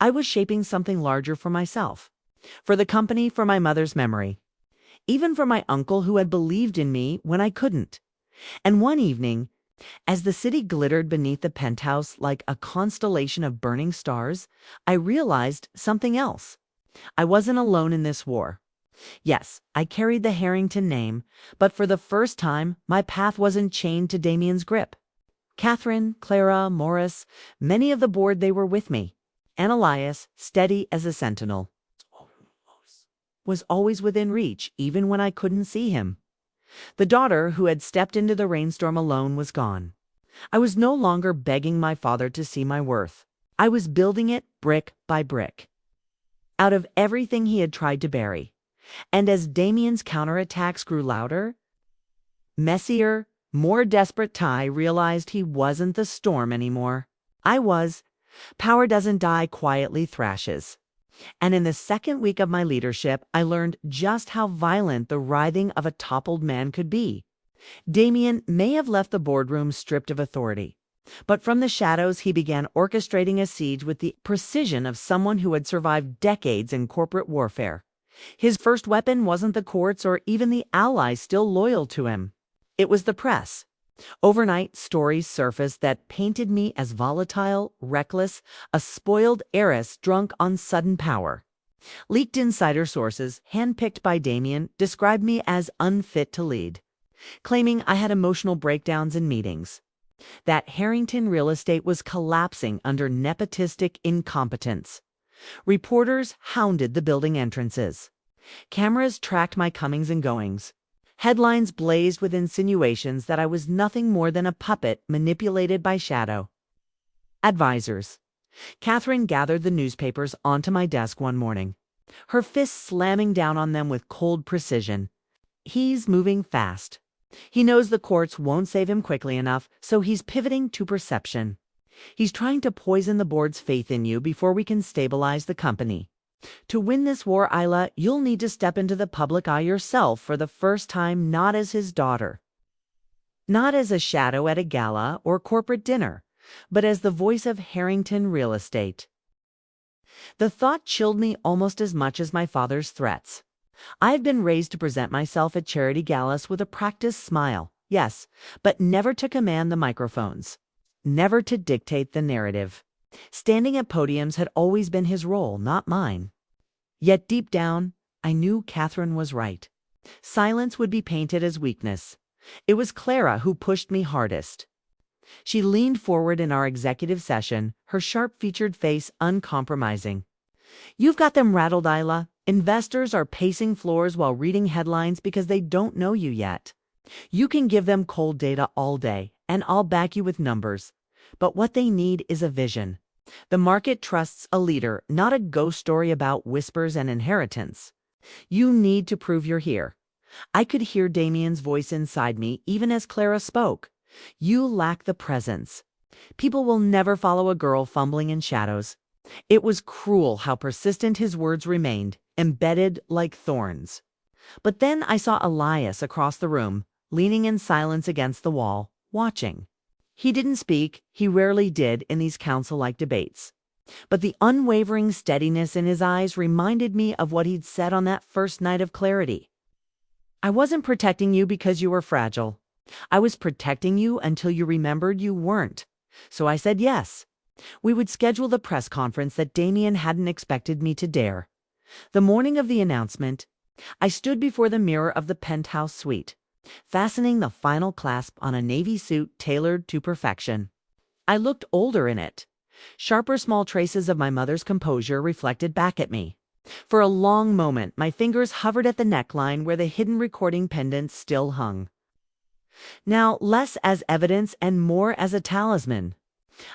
I was shaping something larger for myself, for the company, for my mother's memory, even for my uncle who had believed in me when I couldn't. And one evening, as the city glittered beneath the penthouse like a constellation of burning stars, I realized something else. I wasn't alone in this war. Yes, I carried the Harrington name, but for the first time, my path wasn't chained to Damien's grip. Catherine, Clara, Morris, many of the board, they were with me. And Elias, steady as a sentinel, was always within reach, even when I couldn't see him. The daughter who had stepped into the rainstorm alone was gone. I was no longer begging my father to see my worth. I was building it brick by brick, out of everything he had tried to bury. And as Damien's counterattacks grew louder, messier, more desperate, I realized he wasn't the storm anymore. I was. Power doesn't die quietly, thrashes. And in the second week of my leadership, I learned just how violent the writhing of a toppled man could be. Damien may have left the boardroom stripped of authority, but from the shadows he began orchestrating a siege with the precision of someone who had survived decades in corporate warfare. His first weapon wasn't the courts or even the allies still loyal to him. It was the press. Overnight, stories surfaced that painted me as volatile, reckless, a spoiled heiress drunk on sudden power. Leaked insider sources, handpicked by Damien, described me as unfit to lead, claiming I had emotional breakdowns in meetings, that Harrington real estate was collapsing under nepotistic incompetence. Reporters hounded the building entrances. Cameras tracked my comings and goings. Headlines blazed with insinuations that I was nothing more than a puppet manipulated by shadow advisors. Catherine gathered the newspapers onto my desk one morning, her fists slamming down on them with cold precision. "He's moving fast. He knows the courts won't save him quickly enough, so he's pivoting to perception. He's trying to poison the board's faith in you before we can stabilize the company. To win this war, Isla, you'll need to step into the public eye yourself for the first time, not as his daughter. Not as a shadow at a gala or corporate dinner, but as the voice of Harrington Real Estate. The thought chilled me almost as much as my father's threats. I've been raised to present myself at charity galas with a practiced smile, yes, but never to command the microphones. Never to dictate the narrative. Standing at podiums had always been his role, not mine. Yet deep down, I knew Catherine was right. Silence would be painted as weakness. It was Clara who pushed me hardest. She leaned forward in our executive session, her sharp-featured face uncompromising. "You've got them rattled, Isla. Investors are pacing floors while reading headlines because they don't know you yet. You can give them cold data all day, and I'll back you with numbers. But what they need is a vision. The market trusts a leader, not a ghost story about whispers and inheritance. You need to prove you're here." I could hear Damien's voice inside me even as Clara spoke. "You lack the presence. People will never follow a girl fumbling in shadows." It was cruel how persistent his words remained, embedded like thorns. But then I saw Elias across the room, leaning in silence against the wall, watching. He didn't speak, he rarely did in these council-like debates. But the unwavering steadiness in his eyes reminded me of what he'd said on that first night of clarity. "I wasn't protecting you because you were fragile. I was protecting you until you remembered you weren't. So I said yes." We would schedule the press conference that Damien hadn't expected me to dare. The morning of the announcement, I stood before the mirror of the penthouse suite, fastening the final clasp on a navy suit tailored to perfection. I looked older in it. Sharper small traces of my mother's composure reflected back at me. For a long moment, my fingers hovered at the neckline where the hidden recording pendant still hung. Now less as evidence and more as a talisman.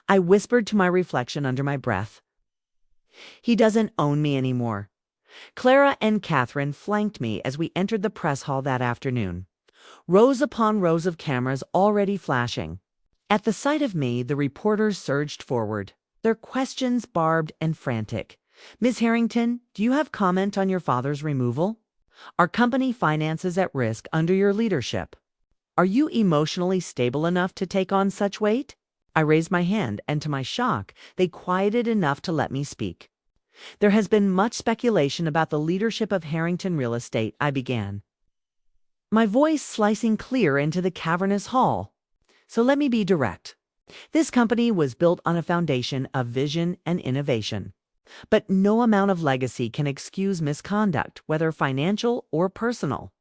I whispered to my reflection under my breath. "He doesn't own me anymore." Clara and Catherine flanked me as we entered the press hall that afternoon. Rows upon rows of cameras already flashing. At the sight of me, the reporters surged forward, their questions barbed and frantic. "Ms. Harrington, do you have comment on your father's removal? Are company finances at risk under your leadership? Are you emotionally stable enough to take on such weight?" I raised my hand, and to my shock, they quieted enough to let me speak. "There has been much speculation about the leadership of Harrington Real Estate," I began, my voice slicing clear into the cavernous hall. "So let me be direct. This company was built on a foundation of vision and innovation. But no amount of legacy can excuse misconduct, whether financial or personal.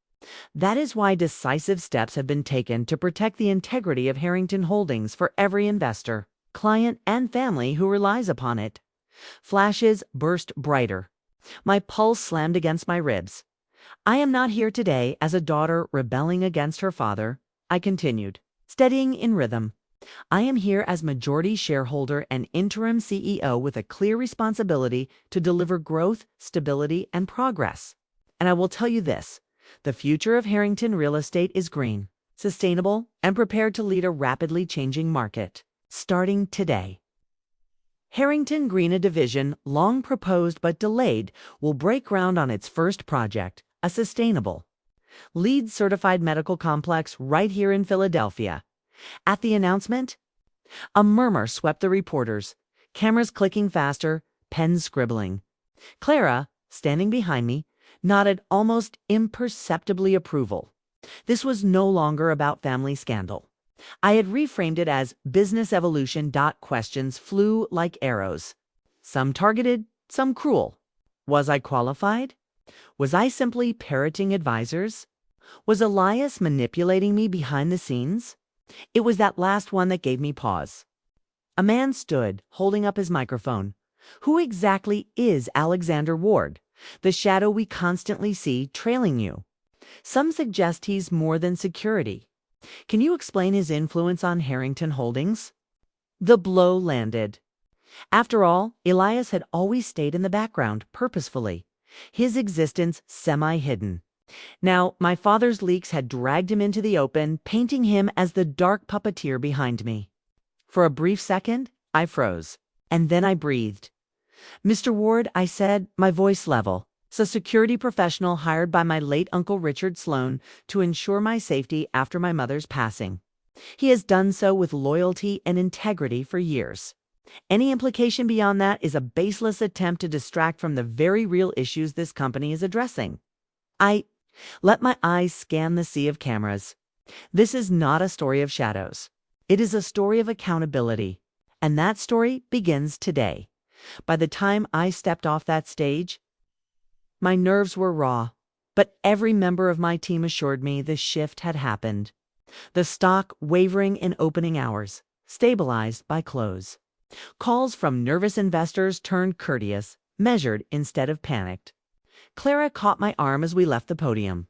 That is why decisive steps have been taken to protect the integrity of Harrington Holdings for every investor, client, and family who relies upon it." Flashes burst brighter. My pulse slammed against my ribs. "I am not here today as a daughter rebelling against her father," I continued, steadying in rhythm. "I am here as majority shareholder and interim CEO with a clear responsibility to deliver growth, stability, and progress. And I will tell you this. The future of Harrington Real Estate is green, sustainable, and prepared to lead a rapidly changing market, starting today. Harrington Green, a division long proposed but delayed, will break ground on its first project, a sustainable, LEED-certified medical complex right here in Philadelphia." At the announcement, a murmur swept the reporters, cameras clicking faster, pens scribbling. Clara, standing behind me, nodded almost imperceptibly approval. This was no longer about family scandal. I had reframed it as business evolution. Questions flew like arrows. Some targeted, some cruel. Was I qualified? Was I simply parroting advisors? Was Elias manipulating me behind the scenes? It was that last one that gave me pause. A man stood, holding up his microphone. "Who exactly is Alexander Ward, the shadow we constantly see trailing you? Some suggest he's more than security. Can you explain his influence on Harrington Holdings?" The blow landed. After all, Elias had always stayed in the background, purposefully, his existence semi-hidden. Now, my father's leaks had dragged him into the open, painting him as the dark puppeteer behind me. For a brief second, I froze. And then I breathed. "Mr. Ward," I said, my voice level. "'s a security professional hired by my late Uncle Richard Sloan to ensure my safety after my mother's passing. He has done so with loyalty and integrity for years. Any implication beyond that is a baseless attempt to distract from the very real issues this company is addressing." I let my eyes scan the sea of cameras. This is not a story of shadows. It is a story of accountability. And that story begins today. By the time I stepped off that stage, my nerves were raw, but every member of my team assured me the shift had happened. The stock wavering in opening hours, stabilized by close. Calls from nervous investors turned courteous, measured instead of panicked. Clara caught my arm as we left the podium.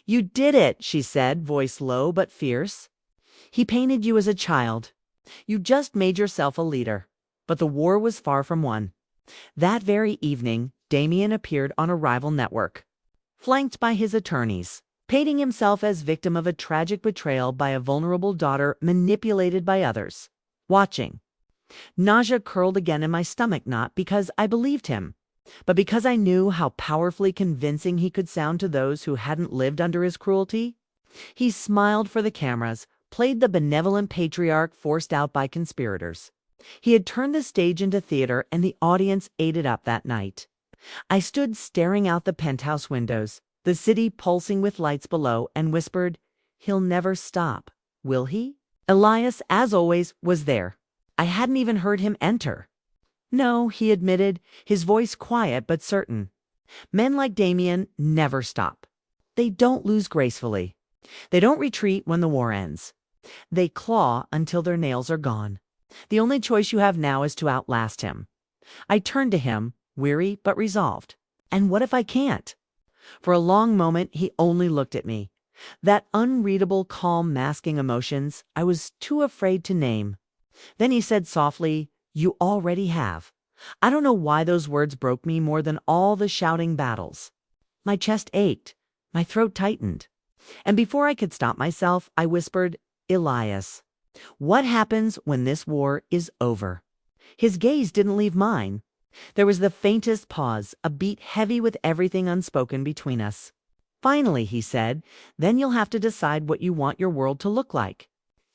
"You did it," she said, voice low but fierce. "He painted you as a child. You just made yourself a leader." But the war was far from won. That very evening, Damien appeared on a rival network, flanked by his attorneys, painting himself as victim of a tragic betrayal by a vulnerable daughter manipulated by others. Watching, nausea curled again in my stomach, not because I believed him, but because I knew how powerfully convincing he could sound to those who hadn't lived under his cruelty. He smiled for the cameras, played the benevolent patriarch forced out by conspirators. He had turned the stage into theater, and the audience ate it up that night. I stood staring out the penthouse windows, the city pulsing with lights below, and whispered, "He'll never stop, will he?" Elias, as always, was there. I hadn't even heard him enter. "No," he admitted, his voice quiet but certain. "Men like Damien never stop. They don't lose gracefully. They don't retreat when the war ends. They claw until their nails are gone. The only choice you have now is to outlast him." I turned to him, weary but resolved. "And what if I can't?" For a long moment, he only looked at me. That unreadable calm masking emotions I was too afraid to name. Then he said softly, "You already have." I don't know why those words broke me more than all the shouting battles. My chest ached. My throat tightened. And before I could stop myself, I whispered, "Elias, what happens when this war is over?" His gaze didn't leave mine. There was the faintest pause, a beat heavy with everything unspoken between us. "Finally," he said, "then you'll have to decide what you want your world to look like.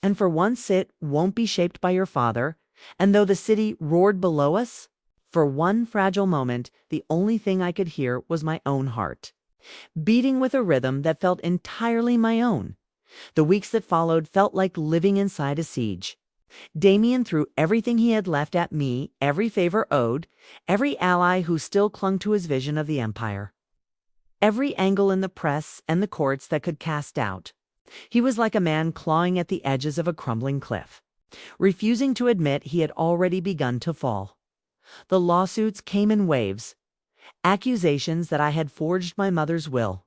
And for once it won't be shaped by your father." And though the city roared below us, for one fragile moment, the only thing I could hear was my own heart, beating with a rhythm that felt entirely my own. The weeks that followed felt like living inside a siege. Damien threw everything he had left at me, every favor owed, every ally who still clung to his vision of the empire. Every angle in the press and the courts that could cast doubt. He was like a man clawing at the edges of a crumbling cliff, refusing to admit he had already begun to fall. The lawsuits came in waves. Accusations that I had forged my mother's will,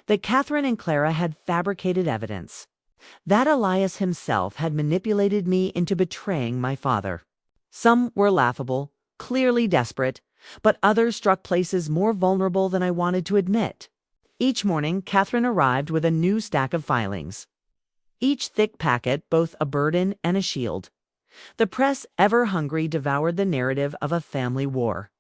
that Catherine and Clara had fabricated evidence, that Elias himself had manipulated me into betraying my father. Some were laughable, clearly desperate, but others struck places more vulnerable than I wanted to admit. Each morning, Catherine arrived with a new stack of filings. Each thick packet both a burden and a shield. The press, ever hungry, devoured the narrative of a family war.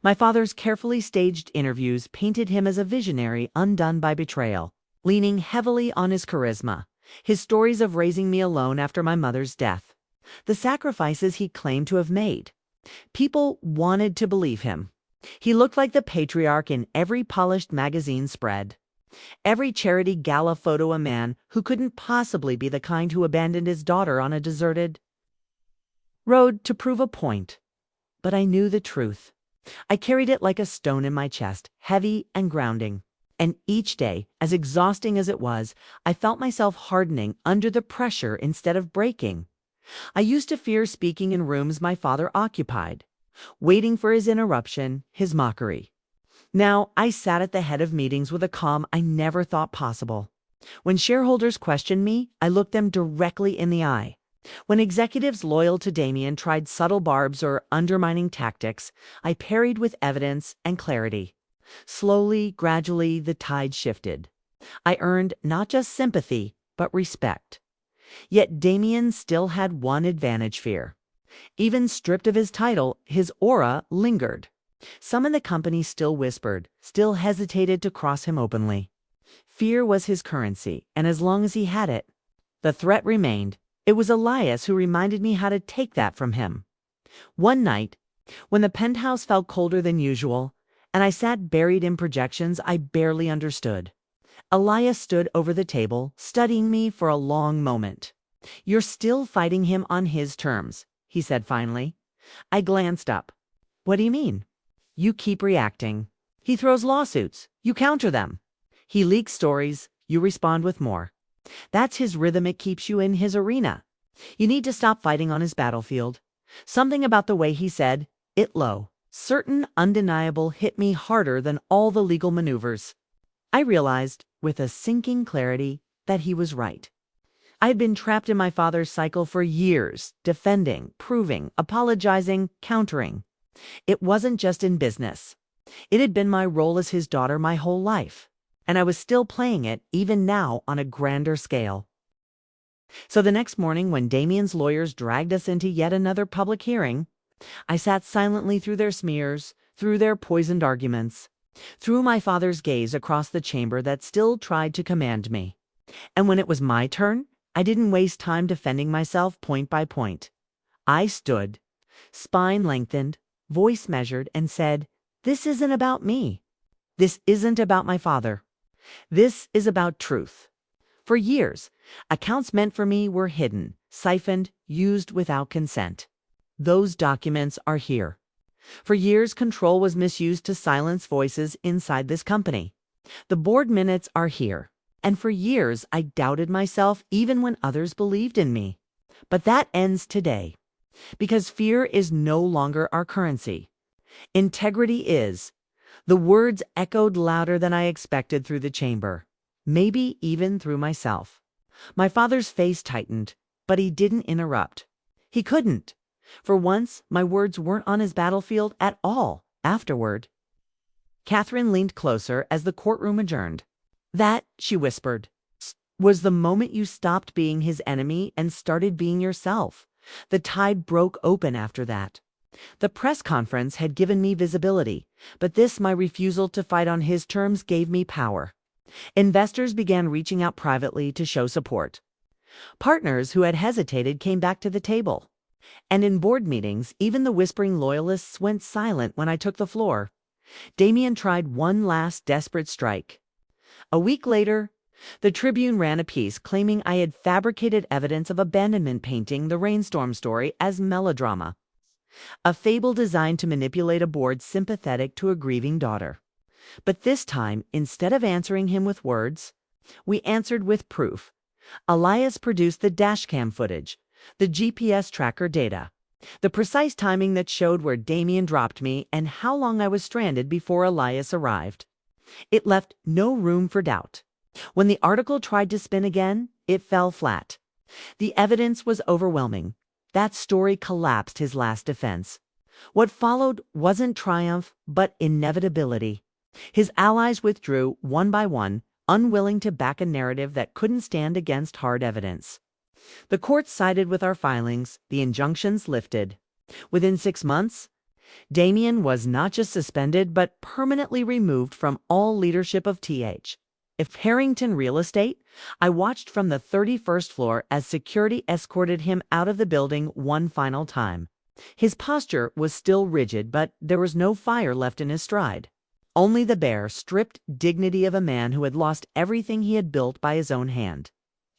My father's carefully staged interviews painted him as a visionary undone by betrayal, leaning heavily on his charisma, his stories of raising me alone after my mother's death, the sacrifices he claimed to have made. People wanted to believe him. He looked like the patriarch in every polished magazine spread, every charity gala photo, a man who couldn't possibly be the kind who abandoned his daughter on a deserted road to prove a point. But I knew the truth. I carried it like a stone in my chest, heavy and grounding. And each day, as exhausting as it was, I felt myself hardening under the pressure instead of breaking. I used to fear speaking in rooms my father occupied, waiting for his interruption, his mockery. Now I sat at the head of meetings with a calm I never thought possible. When shareholders questioned me, I looked them directly in the eye. When executives loyal to Damien tried subtle barbs or undermining tactics, I parried with evidence and clarity. Slowly, gradually, the tide shifted. I earned not just sympathy, but respect. Yet Damien still had one advantage: fear. Even stripped of his title, his aura lingered. Some in the company still whispered, still hesitated to cross him openly. Fear was his currency, and as long as he had it, the threat remained. It was Elias who reminded me how to take that from him. One night, when the penthouse felt colder than usual, and I sat buried in projections I barely understood, Elias stood over the table, studying me for a long moment. "You're still fighting him on his terms," he said finally. I glanced up. "What do you mean?" "You keep reacting. He throws lawsuits. You counter them. He leaks stories. You respond with more. That's his rhythm. It keeps you in his arena. You need to stop fighting on his battlefield." Something about the way he said it low, certain, undeniable, hit me harder than all the legal maneuvers. I realized, with a sinking clarity, that he was right. I had been trapped in my father's cycle for years, defending, proving, apologizing, countering. It wasn't just in business. It had been my role as his daughter my whole life, and I was still playing it even now on a grander scale. So the next morning, when Damien's lawyers dragged us into yet another public hearing, I sat silently through their smears, through their poisoned arguments, through my father's gaze across the chamber that still tried to command me. And when it was my turn, I didn't waste time defending myself point by point. I stood, spine lengthened, voice measured, and said, "This isn't about me. This isn't about my father. This is about truth." For years, accounts meant for me were hidden, siphoned, used without consent. Those documents are here. For years, control was misused to silence voices inside this company. The board minutes are here. And for years, I doubted myself even when others believed in me. But that ends today. Because fear is no longer our currency. Integrity is. The words echoed louder than I expected through the chamber. Maybe even through myself. My father's face tightened, but he didn't interrupt. He couldn't. For once, my words weren't on his battlefield at all afterward. Catherine leaned closer as the courtroom adjourned. "That," she whispered, "was the moment you stopped being his enemy and started being yourself. The tide broke open after that. The press conference had given me visibility, but this, my refusal to fight on his terms, gave me power. Investors began reaching out privately to show support. Partners who had hesitated came back to the table. And in board meetings, even the whispering loyalists went silent when I took the floor. Damien tried one last desperate strike. A week later, the Tribune ran a piece claiming I had fabricated evidence of abandonment, painting the rainstorm story as melodrama. A fable designed to manipulate a board sympathetic to a grieving daughter. But this time, instead of answering him with words, we answered with proof. Elias produced the dashcam footage, the GPS tracker data, the precise timing that showed where Damien dropped me and how long I was stranded before Elias arrived. It left no room for doubt. When the article tried to spin again, it fell flat. The evidence was overwhelming. That story collapsed his last defense. What followed wasn't triumph, but inevitability. His allies withdrew one by one, unwilling to back a narrative that couldn't stand against hard evidence. The court sided with our filings, the injunctions lifted. Within 6 months, Damien was not just suspended, but permanently removed from all leadership of TH. If Harrington Real Estate, I watched from the 31st floor as security escorted him out of the building one final time. His posture was still rigid, but there was no fire left in his stride. Only the bare, stripped dignity of a man who had lost everything he had built by his own hand.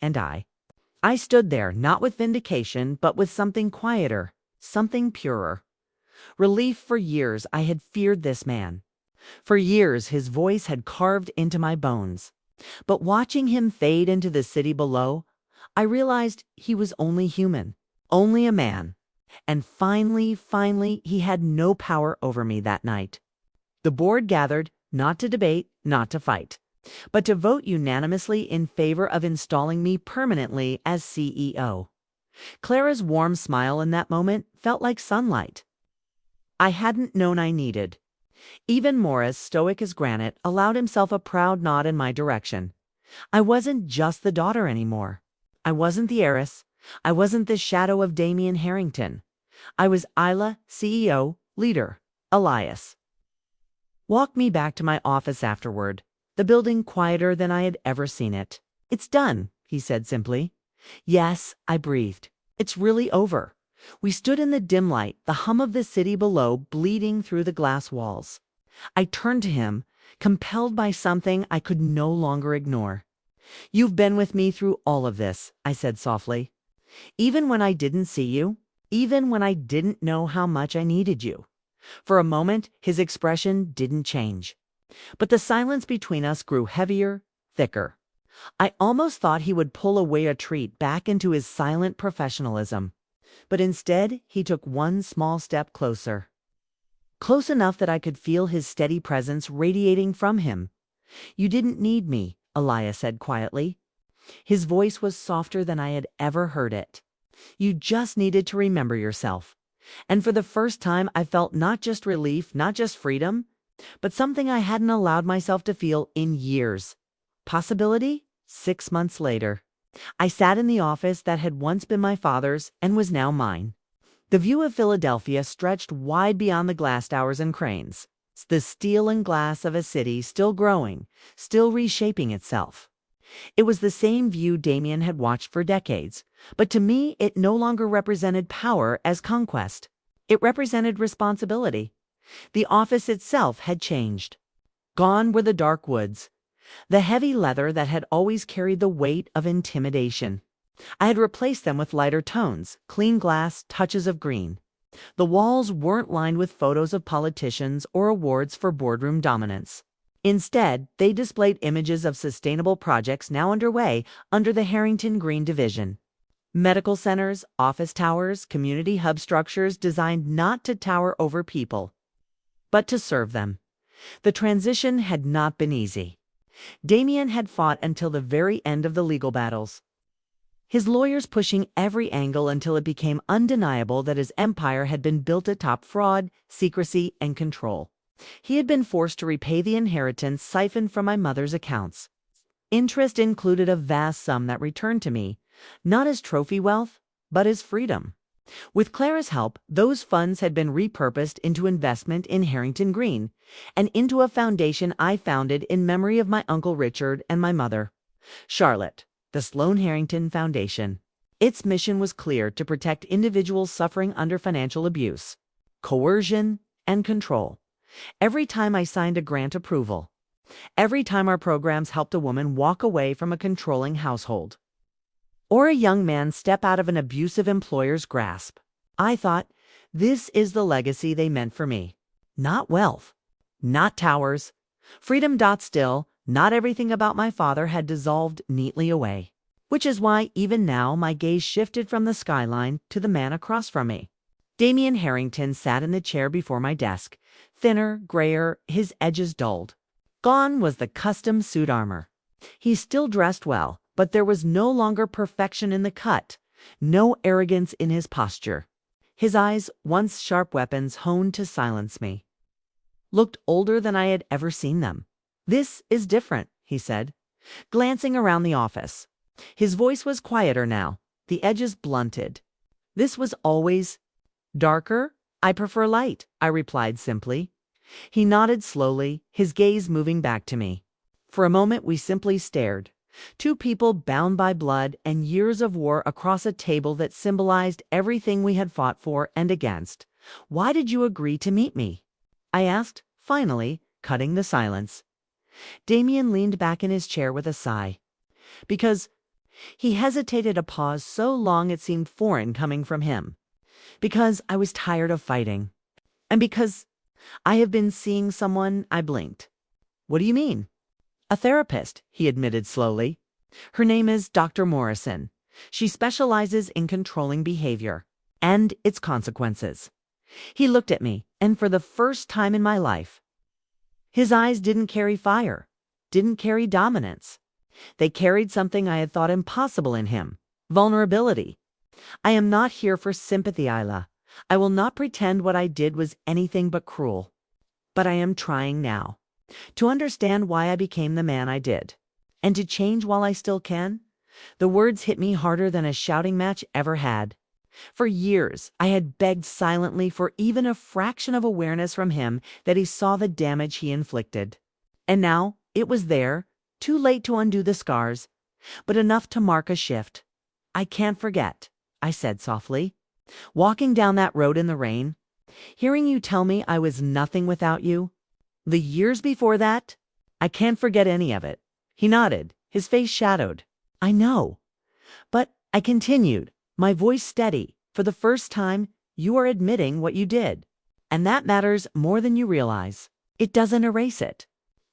And I stood there, not with vindication, but with something quieter, something purer. Relief. For years I had feared this man. For years his voice had carved into my bones. But watching him fade into the city below, I realized he was only human, only a man. And finally, he had no power over me that night. The board gathered, not to debate, not to fight, but to vote unanimously in favor of installing me permanently as CEO. Clara's warm smile in that moment felt like sunlight I hadn't known I needed. Even Morris, stoic as granite, allowed himself a proud nod in my direction. I wasn't just the daughter anymore. I wasn't the heiress. I wasn't the shadow of Damien Harrington. I was Isla, CEO, leader, Elias. Walked me back to my office afterward, the building quieter than I had ever seen it. It's done, he said simply. Yes, I breathed. It's really over. We stood in the dim light, the hum of the city below bleeding through the glass walls. I turned to him, compelled by something I could no longer ignore. You've been with me through all of this, I said softly. Even when I didn't see you, even when I didn't know how much I needed you. For a moment, his expression didn't change. But the silence between us grew heavier, thicker. I almost thought he would pull away a retreat back into his silent professionalism. But instead, he took one small step closer. Close enough that I could feel his steady presence radiating from him. You didn't need me, Elias said quietly. His voice was softer than I had ever heard it. You just needed to remember yourself. And for the first time, I felt not just relief, not just freedom, but something I hadn't allowed myself to feel in years. Possibility? 6 months later. I sat in the office that had once been my father's and was now mine. The view of Philadelphia stretched wide beyond the glass towers and cranes, the steel and glass of a city still growing, still reshaping itself. It was the same view Damien had watched for decades, but to me it no longer represented power as conquest. It represented responsibility. The office itself had changed. Gone were the dark woods, the heavy leather that had always carried the weight of intimidation. I had replaced them with lighter tones, clean glass, touches of green. The walls weren't lined with photos of politicians or awards for boardroom dominance. Instead, they displayed images of sustainable projects now underway under the Harrington Green Division. Medical centers, office towers, community hub structures designed not to tower over people, but to serve them. The transition had not been easy. Damien had fought until the very end of the legal battles. His lawyers pushing every angle until it became undeniable that his empire had been built atop fraud, secrecy, and control. He had been forced to repay the inheritance siphoned from my mother's accounts. Interest included a vast sum that returned to me, not as trophy wealth, but as freedom. With Clara's help, those funds had been repurposed into investment in Harrington Green and into a foundation I founded in memory of my Uncle Richard and my mother, Charlotte. The Sloan Harrington Foundation. Its mission was clear: to protect individuals suffering under financial abuse, coercion, and control. Every time I signed a grant approval, every time our programs helped a woman walk away from a controlling household, or a young man step out of an abusive employer's grasp, I thought, this is the legacy they meant for me. Not wealth, not towers, freedom. Still, not everything about my father had dissolved neatly away, which is why even now my gaze shifted from the skyline to the man across from me. Damien Harrington sat in the chair before my desk, thinner, grayer, his edges dulled. Gone was the custom suit armor. He still dressed well, but there was no longer perfection in the cut, no arrogance in his posture. His eyes, once sharp weapons honed to silence me, looked older than I had ever seen them. This is different, he said, glancing around the office. His voice was quieter now, the edges blunted. This was always darker. I prefer light, I replied simply. He nodded slowly, his gaze moving back to me. For a moment we simply stared. Two people bound by blood and years of war across a table that symbolized everything we had fought for and against. Why did you agree to meet me? I asked, finally, cutting the silence. Damien leaned back in his chair with a sigh. Because he hesitated, a pause so long it seemed foreign coming from him. Because I was tired of fighting. And because I have been seeing someone. I blinked. What do you mean? A therapist, he admitted slowly. Her name is Dr. Morrison. She specializes in controlling behavior and its consequences. He looked at me, and for the first time in my life, his eyes didn't carry fire, didn't carry dominance. They carried something I had thought impossible in him: vulnerability. I am not here for sympathy, Isla. I will not pretend what I did was anything but cruel. But I am trying now to understand why I became the man I did, and to change while I still can. The words hit me harder than a shouting match ever had. For years, I had begged silently for even a fraction of awareness from him that he saw the damage he inflicted. And now, it was there, too late to undo the scars, but enough to mark a shift. "I can't forget," I said softly. "Walking down that road in the rain, hearing you tell me I was nothing without you. The years before that, I can't forget any of it." He nodded, his face shadowed. "I know." But I continued, my voice steady. "For the first time, you are admitting what you did. And that matters more than you realize. It doesn't erase it,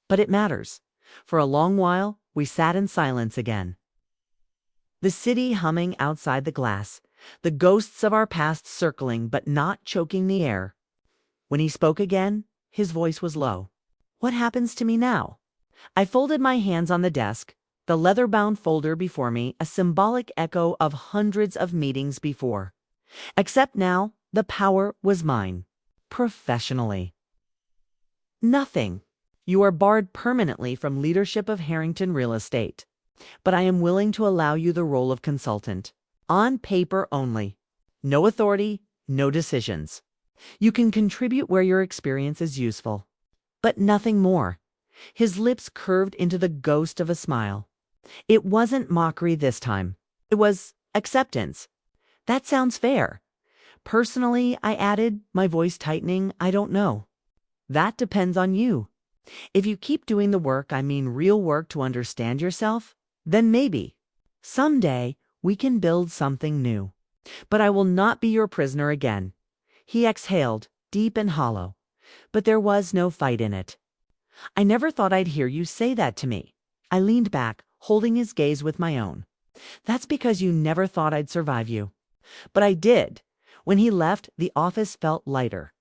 but it matters." For a long while, we sat in silence again. The city humming outside the glass, the ghosts of our past circling but not choking the air. When he spoke again, his voice was low. "What happens to me now?" I folded my hands on the desk, the leather-bound folder before me, a symbolic echo of hundreds of meetings before. Except now, the power was mine. Professionally. "Nothing. You are barred permanently from leadership of Harrington Real Estate. But I am willing to allow you the role of consultant. On paper only. No authority, no decisions. You can contribute where your experience is useful. But nothing more." His lips curved into the ghost of a smile. It wasn't mockery this time. It was acceptance. "That sounds fair." "Personally," I added, my voice tightening, "I don't know. That depends on you. If you keep doing the work, I mean real work to understand yourself, then maybe, someday, we can build something new. But I will not be your prisoner again." He exhaled, deep and hollow. But there was no fight in it. "I never thought I'd hear you say that to me." I leaned back, holding his gaze with my own. "That's because you never thought I'd survive you." But I did. When he left, the office felt lighter.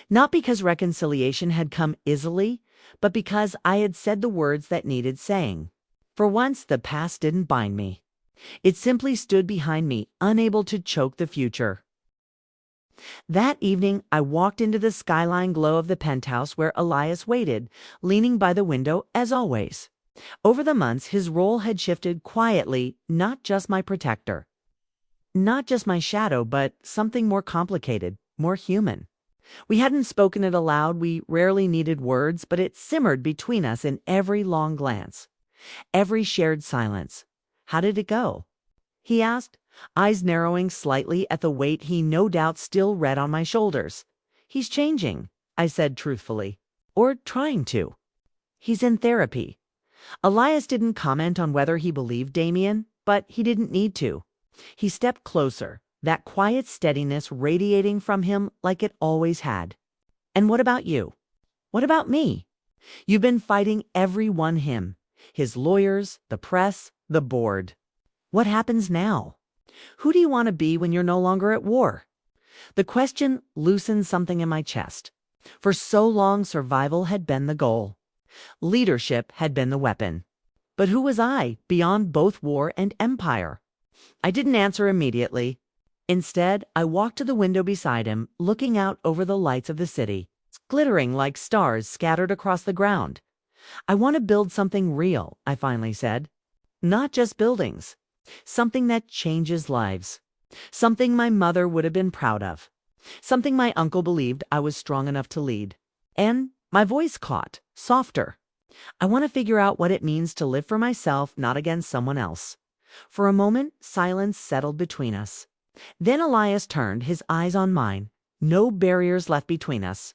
Not because reconciliation had come easily, but because I had said the words that needed saying. For once, the past didn't bind me. It simply stood behind me, unable to choke the future. That evening, I walked into the skyline glow of the penthouse where Elias waited, leaning by the window as always. Over the months, his role had shifted quietly, not just my protector. Not just my shadow, but something more complicated, more human. We hadn't spoken it aloud, we rarely needed words, but it simmered between us in every long glance, every shared silence. "How did it go?" he asked, eyes narrowing slightly at the weight he no doubt still read on my shoulders. "He's changing," I said truthfully. "Or trying to. He's in therapy." Elias didn't comment on whether he believed Damien, but he didn't need to. He stepped closer, that quiet steadiness radiating from him like it always had. "And what about you? What about me? You've been fighting him, his lawyers, the press, the board. What happens now? Who do you want to be when you're no longer at war?" The question loosened something in my chest. For so long, survival had been the goal. Leadership had been the weapon. But who was I beyond both war and empire? I didn't answer immediately. Instead, I walked to the window beside him, looking out over the lights of the city, glittering like stars scattered across the ground. "I want to build something real," I finally said. "Not just buildings. Something that changes lives. Something my mother would have been proud of. Something my uncle believed I was strong enough to lead." And my voice caught, softer. "I want to figure out what it means to live for myself, not against someone else." For a moment, silence settled between us. Then Elias turned, his eyes on mine. No barriers left between us.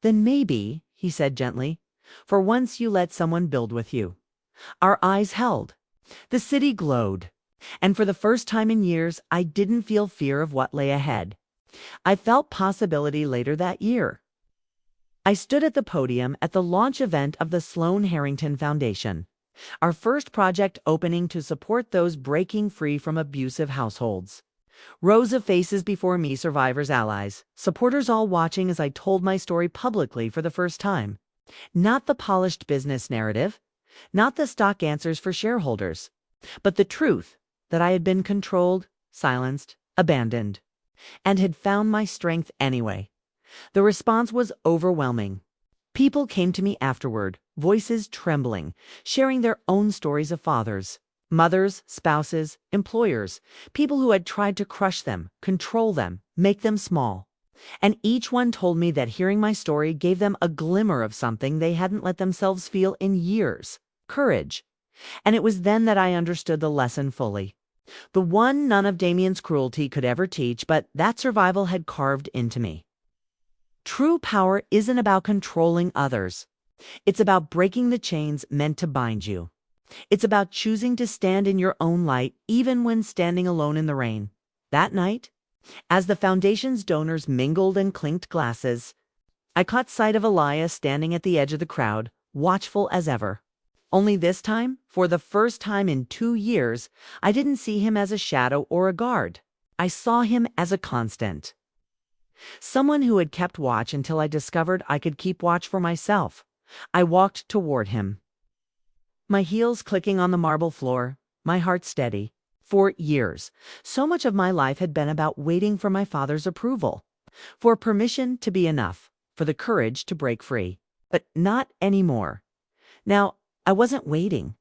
"Then maybe," he said gently, "for once you let someone build with you." Our eyes held. The city glowed. And for the first time in years, I didn't feel fear of what lay ahead. I felt possibility later that year. I stood at the podium at the launch event of the Sloan Harrington Foundation, our first project opening to support those breaking free from abusive households. Rows of faces before me, survivors' allies, supporters all watching as I told my story publicly for the first time. Not the polished business narrative, not the stock answers for shareholders, but the truth that I had been controlled, silenced, abandoned, and had found my strength anyway. The response was overwhelming. People came to me afterward, voices trembling, sharing their own stories of fathers, Mothers, spouses, employers, people who had tried to crush them, control them, make them small. And each one told me that hearing my story gave them a glimmer of something they hadn't let themselves feel in years: courage. And it was then that I understood the lesson fully. The one none of Damien's cruelty could ever teach, but that survival had carved into me. True power isn't about controlling others. It's about breaking the chains meant to bind you. It's about choosing to stand in your own light, even when standing alone in the rain. That night, as the Foundation's donors mingled and clinked glasses, I caught sight of Elias standing at the edge of the crowd, watchful as ever. Only this time, for the first time in 2 years, I didn't see him as a shadow or a guard. I saw him as a constant. Someone who had kept watch until I discovered I could keep watch for myself. I walked toward him, my heels clicking on the marble floor, my heart steady. For years, so much of my life had been about waiting for my father's approval, for permission to be enough, for the courage to break free. But not anymore. Now, I wasn't waiting.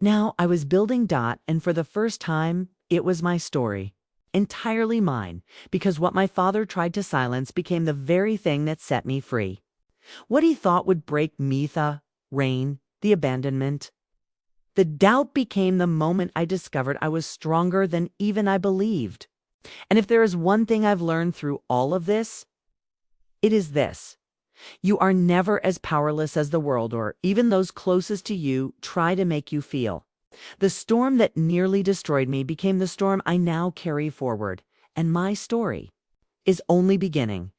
Now I was building. And for the first time, it was my story. Entirely mine, because what my father tried to silence became the very thing that set me free. What he thought would break Mitha, Rain, the abandonment. The doubt became the moment I discovered I was stronger than even I believed. And if there is one thing I've learned through all of this, it is this: you are never as powerless as the world or even those closest to you try to make you feel. The storm that nearly destroyed me became the storm I now carry forward, and my story is only beginning.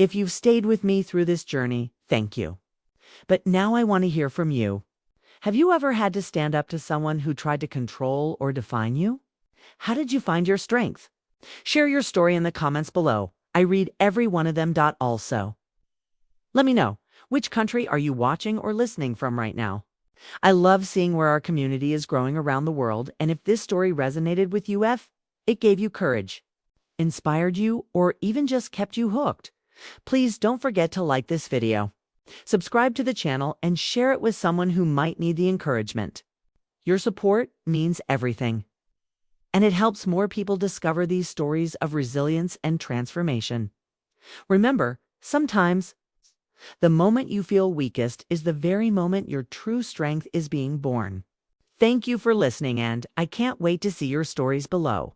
If you've stayed with me through this journey, thank you. But now I want to hear from you. Have you ever had to stand up to someone who tried to control or define you? How did you find your strength? Share your story in the comments below. I read every one of them. Also, let me know, which country are you watching or listening from right now? I love seeing where our community is growing around the world, and if this story resonated with you, it gave you courage, inspired you, or even just kept you hooked, please don't forget to like this video, subscribe to the channel, and share it with someone who might need the encouragement. Your support means everything, and it helps more people discover these stories of resilience and transformation. Remember, sometimes the moment you feel weakest is the very moment your true strength is being born. Thank you for listening, and I can't wait to see your stories below.